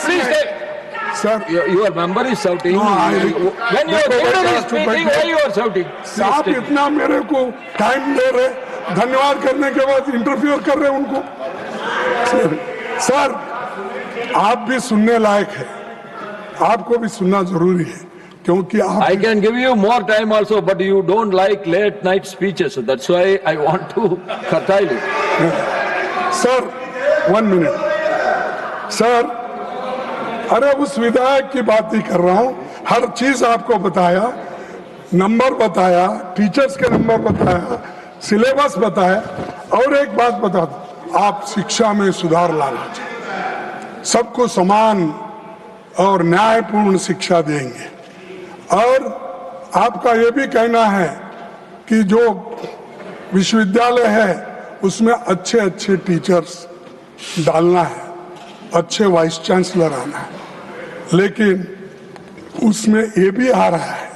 please take. Sir Your member is shouting. No, When your leader is speaking, why you are shouting? आप इतना मेरे को टाइम दे रहे, धन्यवाद करने के बाद इंटरफियर कर रहे उनको। सर आप भी सुनने लायक है, आपको भी सुनना जरूरी है, क्योंकि आप I can give you more time also, but you don't like late night speeches. So that's why I want to curtail it. Sir 1 minute sir, अरे उस विधायक की बात ही कर रहा हूं, हर चीज आपको बताया, नंबर बताया, टीचर्स के नंबर बताया, सिलेबस बताया। और एक बात बता दो, आप शिक्षा में सुधार लाना चाहिए, सबको समान और न्यायपूर्ण शिक्षा देंगे। और आपका ये भी कहना है कि जो विश्वविद्यालय है उसमें अच्छे अच्छे टीचर्स डालना है, अच्छे वाइस चांसलर आना है, लेकिन उसमें ये भी आ रहा है,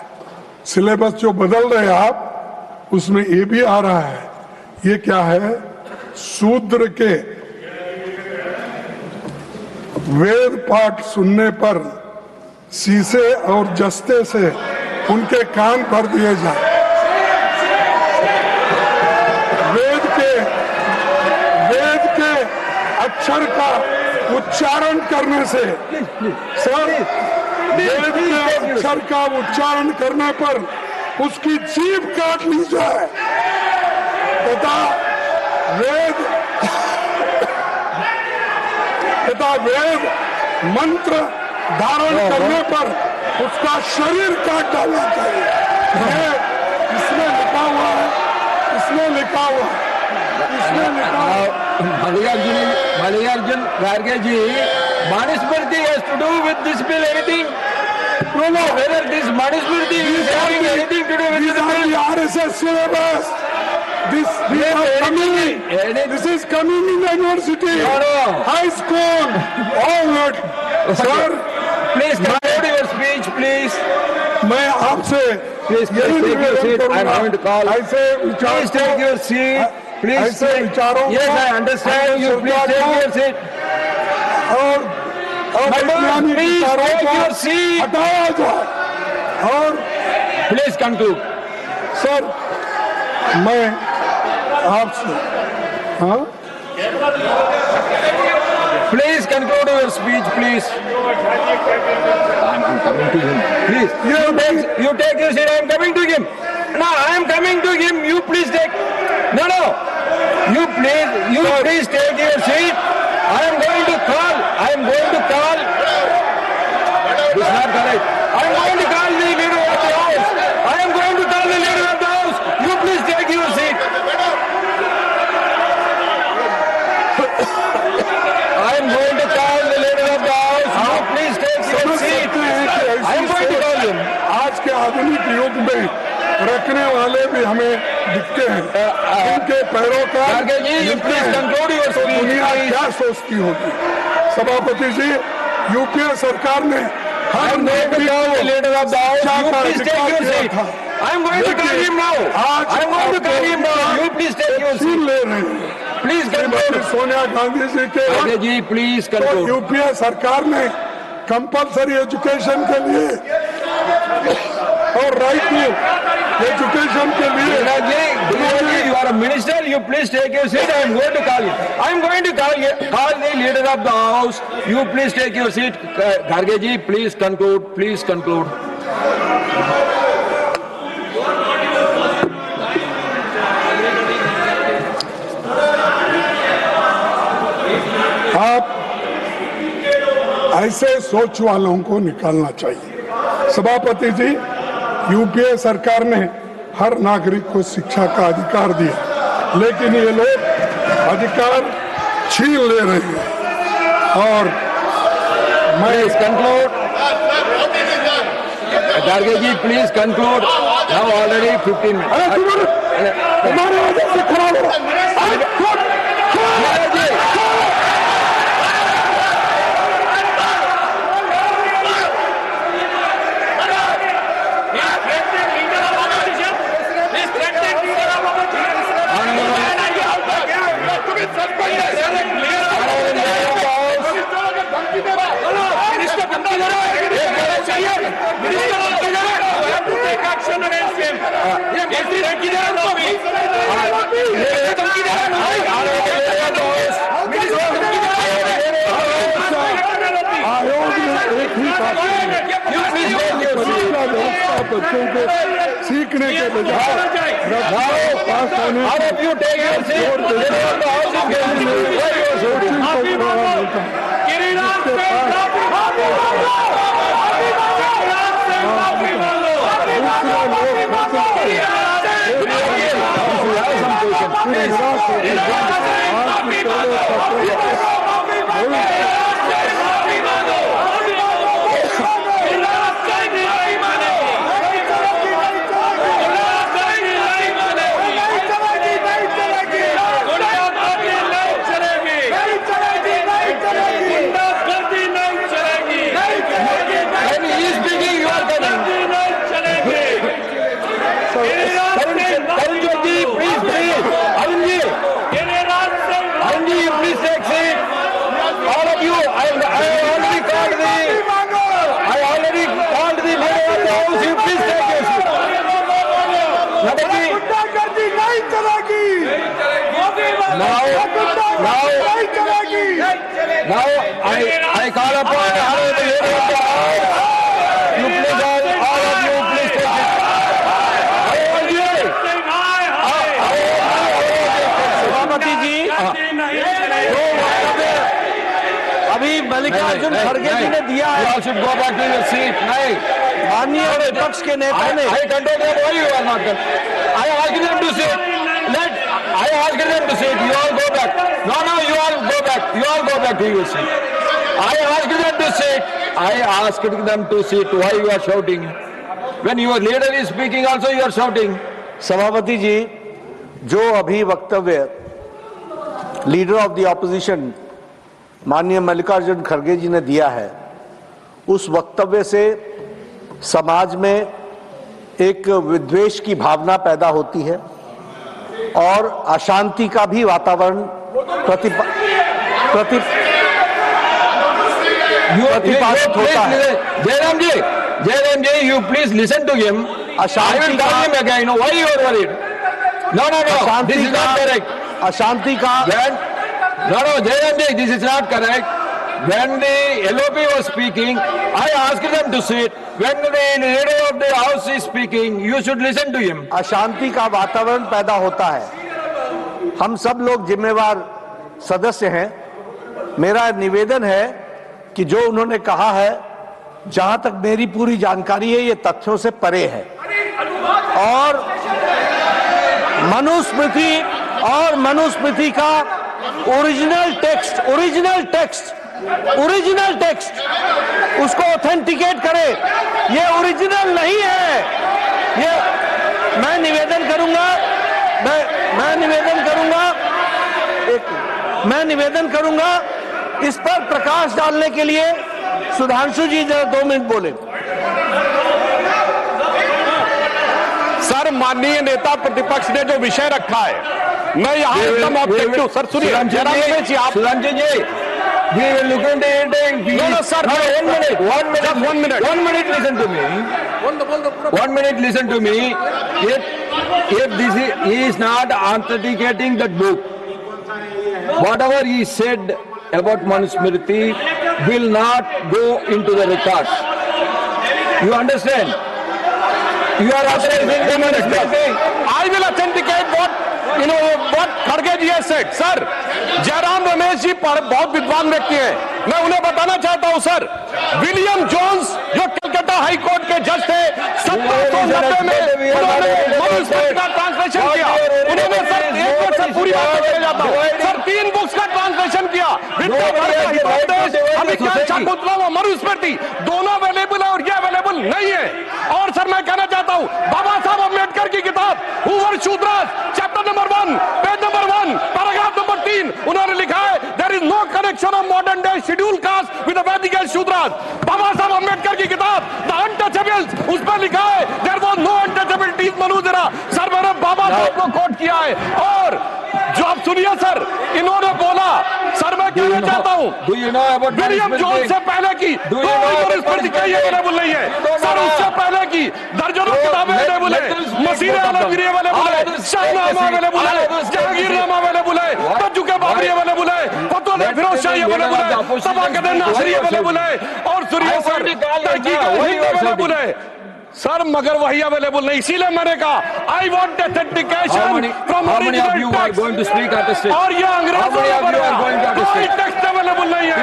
सिलेबस जो बदल रहे हैं आप, उसमें ये भी आ रहा है, ये क्या है, शूद्र के वेद पाठ सुनने पर शीशे और जस्ते से उनके कान भर दिए जाए। वेद के अक्षर का उच्चारण करने से, सर वेद के अक्षर का उच्चारण करने पर उसकी जीभ काट ली जाए तथा वेद मंत्र धारण करने पर उसका शरीर काट डालना चाहिए। ये इसमें लिखा हुआ है, इसमें लिखा हुआ है। Mallikarjun Kharge ji, Manusmriti has to do with this bill anything? No, Whether this Manusmriti is having anything to do with these this are bill? the RSS syllabus. This is coming in the university, No. high school, all that. Sir, Please conclude your speech, please. मैं आपसे Please take your seat. I am going to call. ऐसे विचार Please take your seat. Please ऐसे take. विचारों Yes, को I understand you. Please take your seat. और वैज्ञानिक Please विचारों take को your seat. हटाया जाए। और Please conclude. सर मैं आपसे हाँ Please conclude your speech, please. I'm coming to him. Please. You take your seat. I am coming to him. No, I am coming to him. You please take. No. You please take your seat. I am going to call. This is not correct. I am going to call the leader of the house. I am going to call the leader of the house. You please take your seat. I am going to call the leader of the house. You please take your seat. I am going to call him. आज के आधुनिक युग में रखने वाले भी हमें दिखते हैं, इनके पैरोकार Kharge ji, you please conclude your तो speech, दुनिया please. क्या सोचती होगी। सभापति जी, यूपीए सरकार ने I am going to call the leader of the house. You please take your seat. I am going to call him now. I am going to call him now. You please take your soon seat. ले रहे हैं। Please Shrimati conclude. सोनिया गांधी जी के Kharge ji, please तो conclude. यूपीए सरकार ने कंपलसरी एजुकेशन के लिए और राइट टू एजुकेशन के लिए Kharge ji, you are a minister. You please take your seat. I am going to call him. I am going to call the leader of the house. You please take your seat. Kharge ji, please conclude. Please conclude. ऐसे सोच वालों को निकालना चाहिए। सभापति जी, यूपीए सरकार ने हर नागरिक को शिक्षा का अधिकार दिया, लेकिन ये लोग अधिकार छीन ले रहे हैं। और मैं conclude Kharge ji, please conclude now. Already 15 minute. तुम्हारे वजह से खराब हो। बच्चों को सीखने के बजाय पास होने Now I call upon all of the leader of the House. You please all of you please take it. सभापति जी, अभी मल्लिकार्जुन खड़गे जी ने दिया है। You all should go back to your seat. नहीं, माननीय विपक्ष के नेता ने I control them. Why you are not? I asked them to sit. I asked them to sit. You all go back. No, you all go back. You all go back to your seat. I asked them to sit. I asked them to sit. Why you are shouting? When your leader is speaking, also you are shouting. सभापति जी, जो अभी वक्तव्य लीडर ऑफ द ऑपोजिशन माननीय मल्लिकार्जुन खड़गे जी ने दिया है, उस वक्तव्य से समाज में एक विद्वेष की भावना पैदा होती है और अशांति का भी वातावरण प्रतिपादित होता है। Jairam ji, you please listen to him. I will tell him again. Why you are worried? No. This is not correct. अशांति का No, Jairam ji, this is not correct. When the LOP was speaking, I asked them to sit. When the leader of the house is speaking, you should listen to him. अशांति का वातावरण पैदा होता है। हम सब लोग जिम्मेवार सदस्य हैं। मेरा निवेदन है कि जो उन्होंने कहा है, जहां तक मेरी पूरी जानकारी है, ये तथ्यों से परे है और मनुस्मृति का ओरिजिनल टेक्स्ट उसको ऑथेंटिकेट करे। ये ओरिजिनल नहीं है। ये मैं निवेदन करूंगा इस पर प्रकाश डालने के लिए सुधांशु जी जरा 2 मिनट बोले। सर, माननीय नेता प्रतिपक्ष ने जो विषय रखा है, मैं यहाँ एकदम ऑब्जेक्टिव। सर सुनिए, सुधांशु जी, we will look into it and No, sir. One minute, listen to me. 1 minute, listen to me. If he is not authenticating that book, whatever he said about Manusmriti will not go into the records. You understand? You are authorizing the Manusmriti. I will authenticate what Kharge ji has said sir, Jairam Ramesh ji बहुत विद्वान व्यक्ति हैं, मैं उन्हें बताना चाहता हूं सर, विलियम जोन्स जो कलकत्ता हाई कोर्ट के जज थे 1790 में उन्होंने मनुस्मृति का ट्रांसलेशन किया, उन्होंने सर एक वर्ष से पूरी बात चले जाता हूं सर 3 बुक्स का ट्रांसलेशन किया, शाकुंतलम और मनुस्मृति दोनों अवेलेबल है और ये अवेलेबल नहीं है। और सर मैं कहना चाहता हूं बाबा साहब अम्बेडकर की किताब who were Shudras chapter number 1 page number 1 paragraph number 3 उन्होंने लिखा है there is no connection of modern day schedule caste with the Vedic Shudras. बाबा साहब अम्बेडकर की किताब द अनटचेबल्स उस पर लिखा है देयर वाज नो अनटचेबिलिटीज मनुजरा। सर मैंने बाबा साहब को कोट किया है और जो आप सुनिए सर इन्होंने बोला, सर मैं कहना चाहता हूं विलियम जोन्स से पहले की मनुस्मृति कहीं अवेलेबल नहीं है सर, उससे पहले की दर्जनों किताबें अवेलेबल है, मसीह आलमगीर अवेलेबल है, शाहनामा अवेलेबल है, जहांगीरनामा अवेलेबल है, तजुके बाबरी अवेलेबल है, फतवा फिरोज शाही अवेलेबल है, तबाकत नासरी अवेलेबल है और सुनिए सर तहकीक हिंद अवेलेबल है सर, मगर वही अवेलेबल नहीं, इसीलिए मैंने कहा I want authentication from original text और ये अंग्रेजों ने बनाया, कोई टेक्स्ट अवेलेबल नहीं है,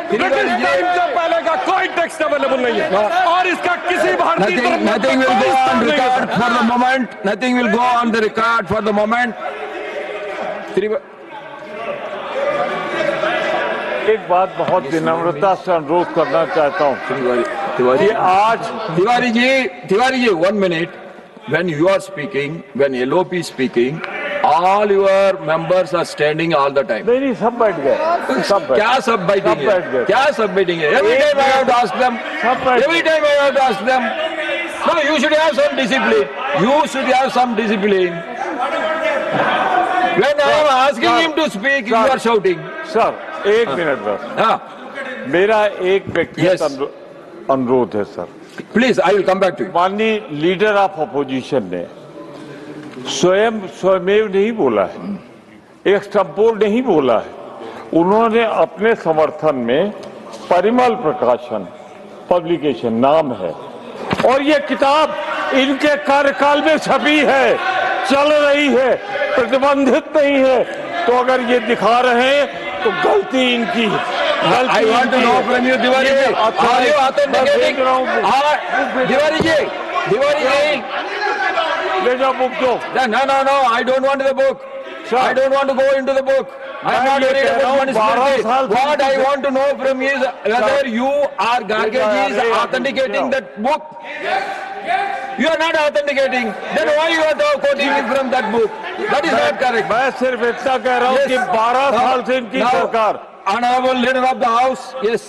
ब्रिटिश टाइम से पहले का कोई टेक्स्ट अवेलेबल नहीं है और इसका किसी भारतीय Nothing will go on record for the moment. Nothing will go on the record for the moment. एक बात बहुत विनम्रता से अनुरोध करना चाहता हूँ तिवारी आज Tiwari ji 1 minute. When you are speaking, when LOP is speaking, all your members are standing all the time. नहीं सब बैठ गए, सब बैठ क्या सब बैठेंगे? बैठ गए। क्या सब बैठेंगे? Every time I have to ask them. Every time I have to ask them. No, you should have some discipline. You should have some discipline. When I am asking him to speak, you are shouting. Sir एक मिनट बस, हाँ, मेरा एक व्यक्तिगत Yes. अनुरोध है sir, please, I will come back to you. माननीय लीडर ऑफ अपोजिशन ने स्वयमेव नहीं बोला है, एक्सटेम्पोर नहीं बोला है, उन्होंने अपने समर्थन में परिमल प्रकाशन पब्लिकेशन नाम है और ये किताब इनके कार्यकाल में छपी है, चल रही है, प्रतिबंधित नहीं है, तो अगर ये दिखा रहे हैं तो गलती इनकी है। I want to know from you, Tiwari ji, are you authenticating? Tiwari ji, ले जाओ बुक दो। no, I don't want the book. I don't want to go into the book. I am not worried about Mnusphriti. What I want to know from you is whether you or Garge is authenticating that book. You are not authenticating. Then why you are quoting from that book? That is not correct. मैं सिर्फ इतना कह रहा हूँ कि 12 साल से इनकी सरकार। Honorable Leader of the House, yes.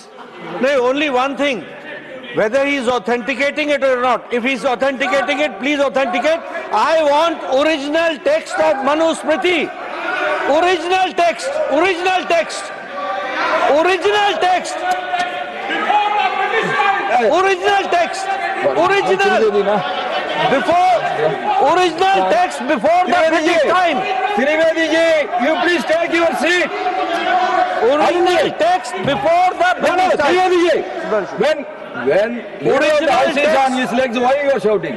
No, only one thing. Whether he is authenticating it or not. If he is authenticating it, please authenticate. I want original text of Manusmriti. Original text. Original text. Original text. Original text. Original. Before. Original text before the British time. Trivedi ji, you please take your seat. Original text before the British time. Trivedi ji, when House is on his legs, why you are shouting?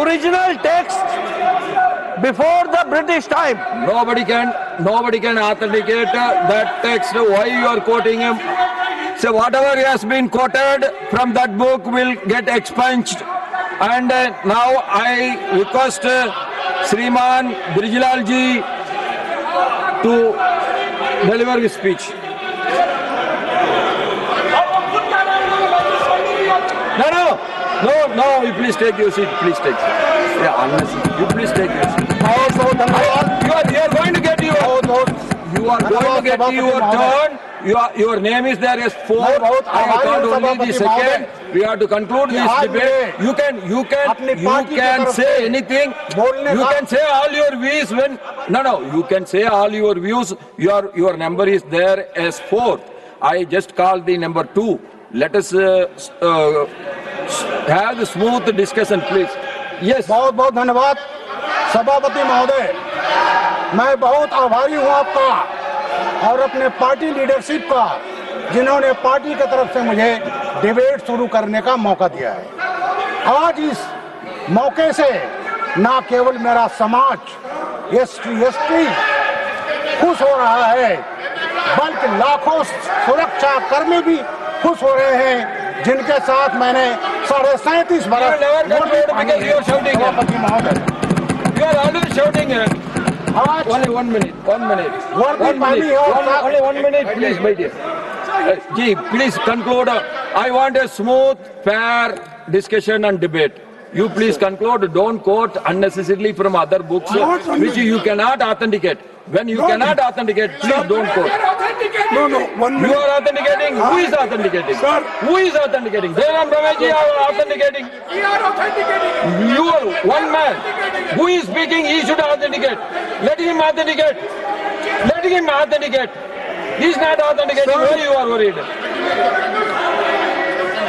Original text before the British time. Nobody can authenticate that text. Why you are quoting him? So whatever has been quoted from that book will get expunged. And now I request Sriman Brijlal ji to deliver his speech. No, you please take your seat. Please take. Yeah, honestly, you please take your seat. You are going to get your turn. Your name is there as 4. I thought only the second. We have to conclude this debate. You can say anything. You can say all your views when. No. You can say all your views. Your number is there as 4. I just called the number 2. Let us have the smooth discussion, please. Yes. बहुत बहुत धन्यवाद सभापति महोदय, मैं बहुत आभारी हूँ आपका और अपने पार्टी लीडरशिप का, जिन्होंने पार्टी की तरफ से मुझे डिबेट शुरू करने का मौका दिया है। आज इस मौके से न केवल मेरा समाज एसटी खुश हो रहा है, बल्कि लाखों सुरक्षा कर्मी भी खुश हो रहे हैं, जिनके साथ मैंने 37.5 बरस सभापति महोदय You are always shouting. आज Only 1 minute. 1 minute. वर्दी पानी है और Only 1 minute, please, my dear. Ji, please conclude. I want a smooth, fair discussion and debate. You please conclude. Don't quote unnecessarily from other books which you cannot authenticate. When you cannot authenticate, please don't quote. No, 1 You minute. are authenticating. Who is authenticating? Sir. Who is authenticating? Jairam Ramesh are authenticating. We are authenticating. You are one man. Who is speaking? He should authenticate. Let him authenticate. Let him authenticate. He is not authenticating. Sir. Why you are worried?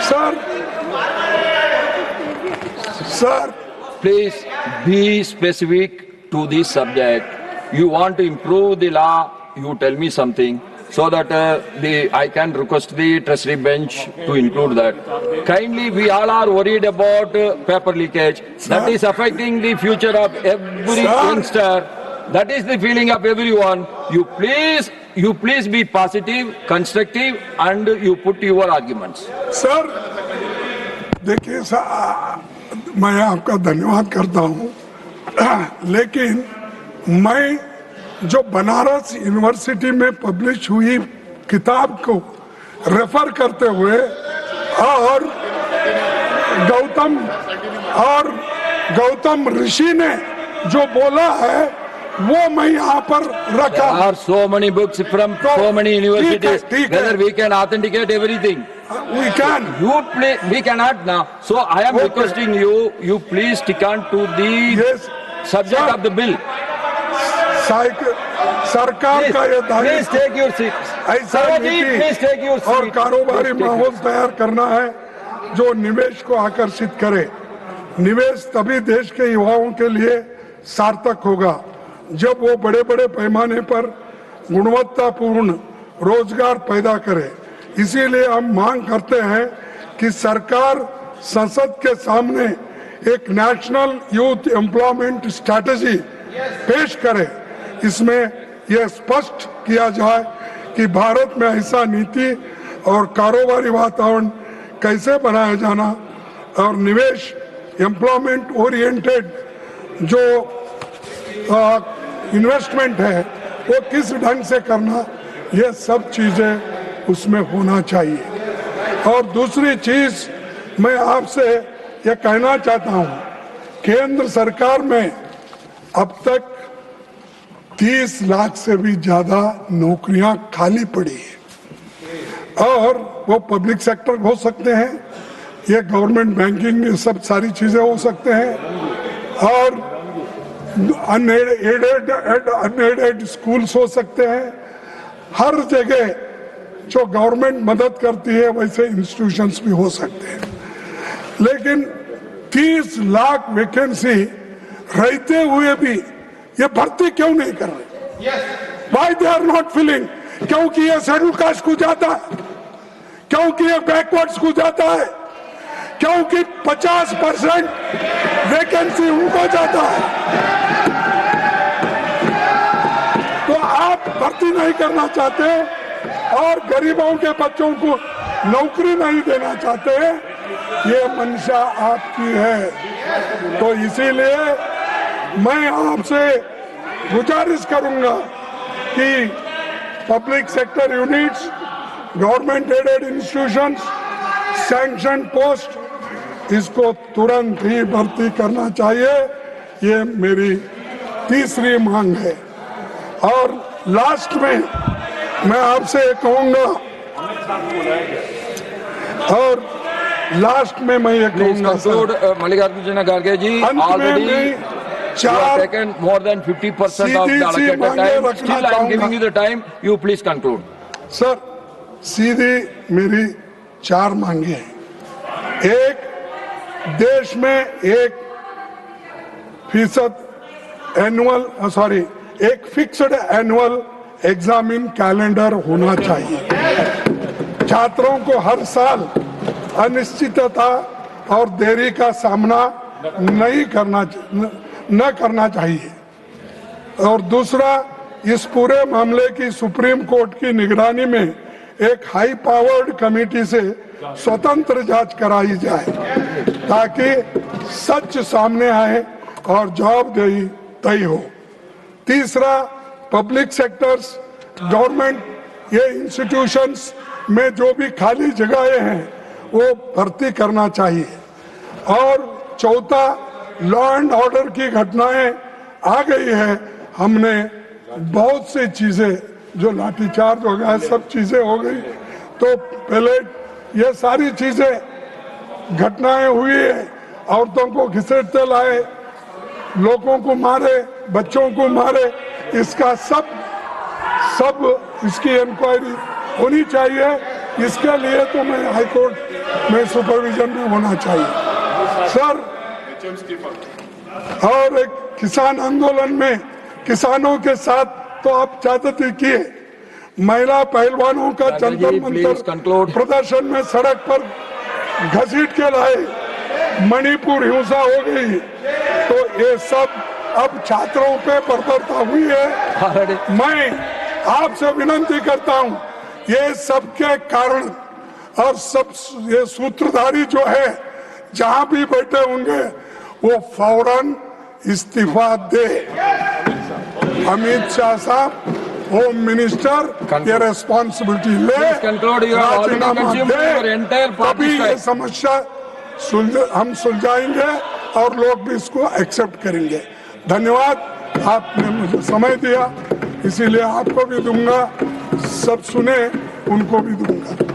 Sir, Please be specific to this subject. You want to improve the law, you tell me something so that I can request the treasury bench to include that. Kindly, we all are worried about paper leakage. That is affecting the future of every Sir. youngster. That is the feeling of everyone. You please be positive, constructive, and you put your arguments. Sir देखिए मैं आपका धन्यवाद करता हूँ, लेकिन मैं जो बनारस यूनिवर्सिटी में पब्लिश हुई किताब को रेफर करते हुए और गौतम ऋषि ने जो बोला है वो मैं यहाँ पर रखा। There are so many books from so many universities. ठीक है। Whether we can authenticate everything. We can. We cannot now. So I am Okay. requesting you please stick on to the Yes. subject Sir. of the bill. सरकार का ये Please दायित्व take your seat. ऐसा Sarvaji, please take your नीति seat. और कारोबारी Please take माहौल तैयार करना है जो निवेश को आकर्षित करे। निवेश तभी देश के युवाओं के लिए सार्थक होगा जब वो बड़े बड़े पैमाने पर गुणवत्तापूर्ण रोजगार पैदा करे। इसीलिए हम मांग करते हैं कि सरकार संसद के सामने एक नेशनल यूथ एम्प्लॉयमेंट स्ट्रैटेजी पेश करे। इसमें यह स्पष्ट किया जाए कि भारत में ऐसा नीति और कारोबारी वातावरण कैसे बनाया जाना और निवेश एम्प्लॉयमेंट ओरिएंटेड जो इन्वेस्टमेंट है वो किस ढंग से करना, ये सब चीजें उसमें होना चाहिए। और दूसरी चीज मैं आपसे ये कहना चाहता हूँ, केंद्र सरकार में अब तक 30 लाख से भी ज्यादा नौकरियां खाली पड़ी है और वो पब्लिक सेक्टर हो सकते हैं, ये गवर्नमेंट बैंकिंग ये सब सारी चीजें हो सकते हैं और अनएडेड स्कूल्स हो सकते हैं। हर जगह जो गवर्नमेंट मदद करती है वैसे इंस्टीट्यूशंस भी हो सकते हैं, लेकिन 30 लाख वैकेंसी रहते हुए भी ये भर्ती क्यों नहीं कर रहे? Why they are not filling? क्योंकि ये शेड्यूल कास्ट को जाता है, क्योंकि ये बैकवर्ड्स को जाता है, क्योंकि 50% वैकेंसी उनको जाता है। तो आप भर्ती नहीं करना चाहते और गरीबों के बच्चों को नौकरी नहीं देना चाहते, ये मंशा आपकी है। तो इसीलिए मैं आपसे गुजारिश करूंगा कि public sector units, government aided institutions, sanction post, इसको तुरंत ही भर्ती करना चाहिए। ये मेरी तीसरी मांग है। और लास्ट में मैं आपसे कहूंगा और लास्ट में मैं ये Please कहूंगा conclude, Mallikarjuna Kharge ji. अंत में Already मैं you have चार taken more than 50% of the सीधी सी allocated मांगे time. रखना Still, I am giving चाहूंगा। you the time. You please conclude. Sir सीधी मेरी 4 मांगे हैं। एक, देश में 1 फिक्स्ड एनुअल एग्जामिन कैलेंडर होना चाहिए। छात्रों को हर साल अनिश्चितता और देरी का सामना न करना चाहिए। और दूसरा, इस पूरे मामले की सुप्रीम कोर्ट की निगरानी में एक हाई पावर्ड कमेटी से स्वतंत्र जांच कराई जाए ताकि सच सामने आए और जवाबदेही तय हो। तीसरा, पब्लिक सेक्टर्स, गवर्नमेंट ये इंस्टीट्यूशंस में जो भी खाली जगहें हैं वो भर्ती करना चाहिए। और चौथा, लॉ एंड ऑर्डर की घटनाएं आ गई है, हमने बहुत सी चीजें जो लाठीचार्ज हो गया, सब चीजें हो गई, तो पहले ये सारी चीजें घटनाएं हुई है, औरतों को घसीटते लाए, लोगों को मारे, बच्चों को मारे, इसका सब इसकी इंक्वायरी होनी चाहिए। इसके लिए तो मैं हाईकोर्ट में सुपरविजन भी होना चाहिए सर। और एक किसान आंदोलन में किसानों के साथ तो आप ज्यादती किए, महिला पहलवानों का जंतर मंतर प्रदर्शन में सड़क पर घसीट के लाए, मणिपुर हिंसा हो गई, तो ये सब अब छात्रों पे बर्बरता हुई है। मैं आपसे विनती करता हूं, ये सब के कारण और सब ये सूत्रधारी जो है जहां भी बैठे होंगे वो फौरन इस्तीफा दे। अमित शाह साहब, होम मिनिस्टर, ये रेस्पॉन्सिबिलिटी ले, राजीनामा दे, तभी ये समस्या हम सुलझाएंगे और लोग भी इसको एक्सेप्ट करेंगे। धन्यवाद, आपने मुझे समय दिया, इसीलिए आपको भी दूंगा, सब सुने उनको भी दूंगा।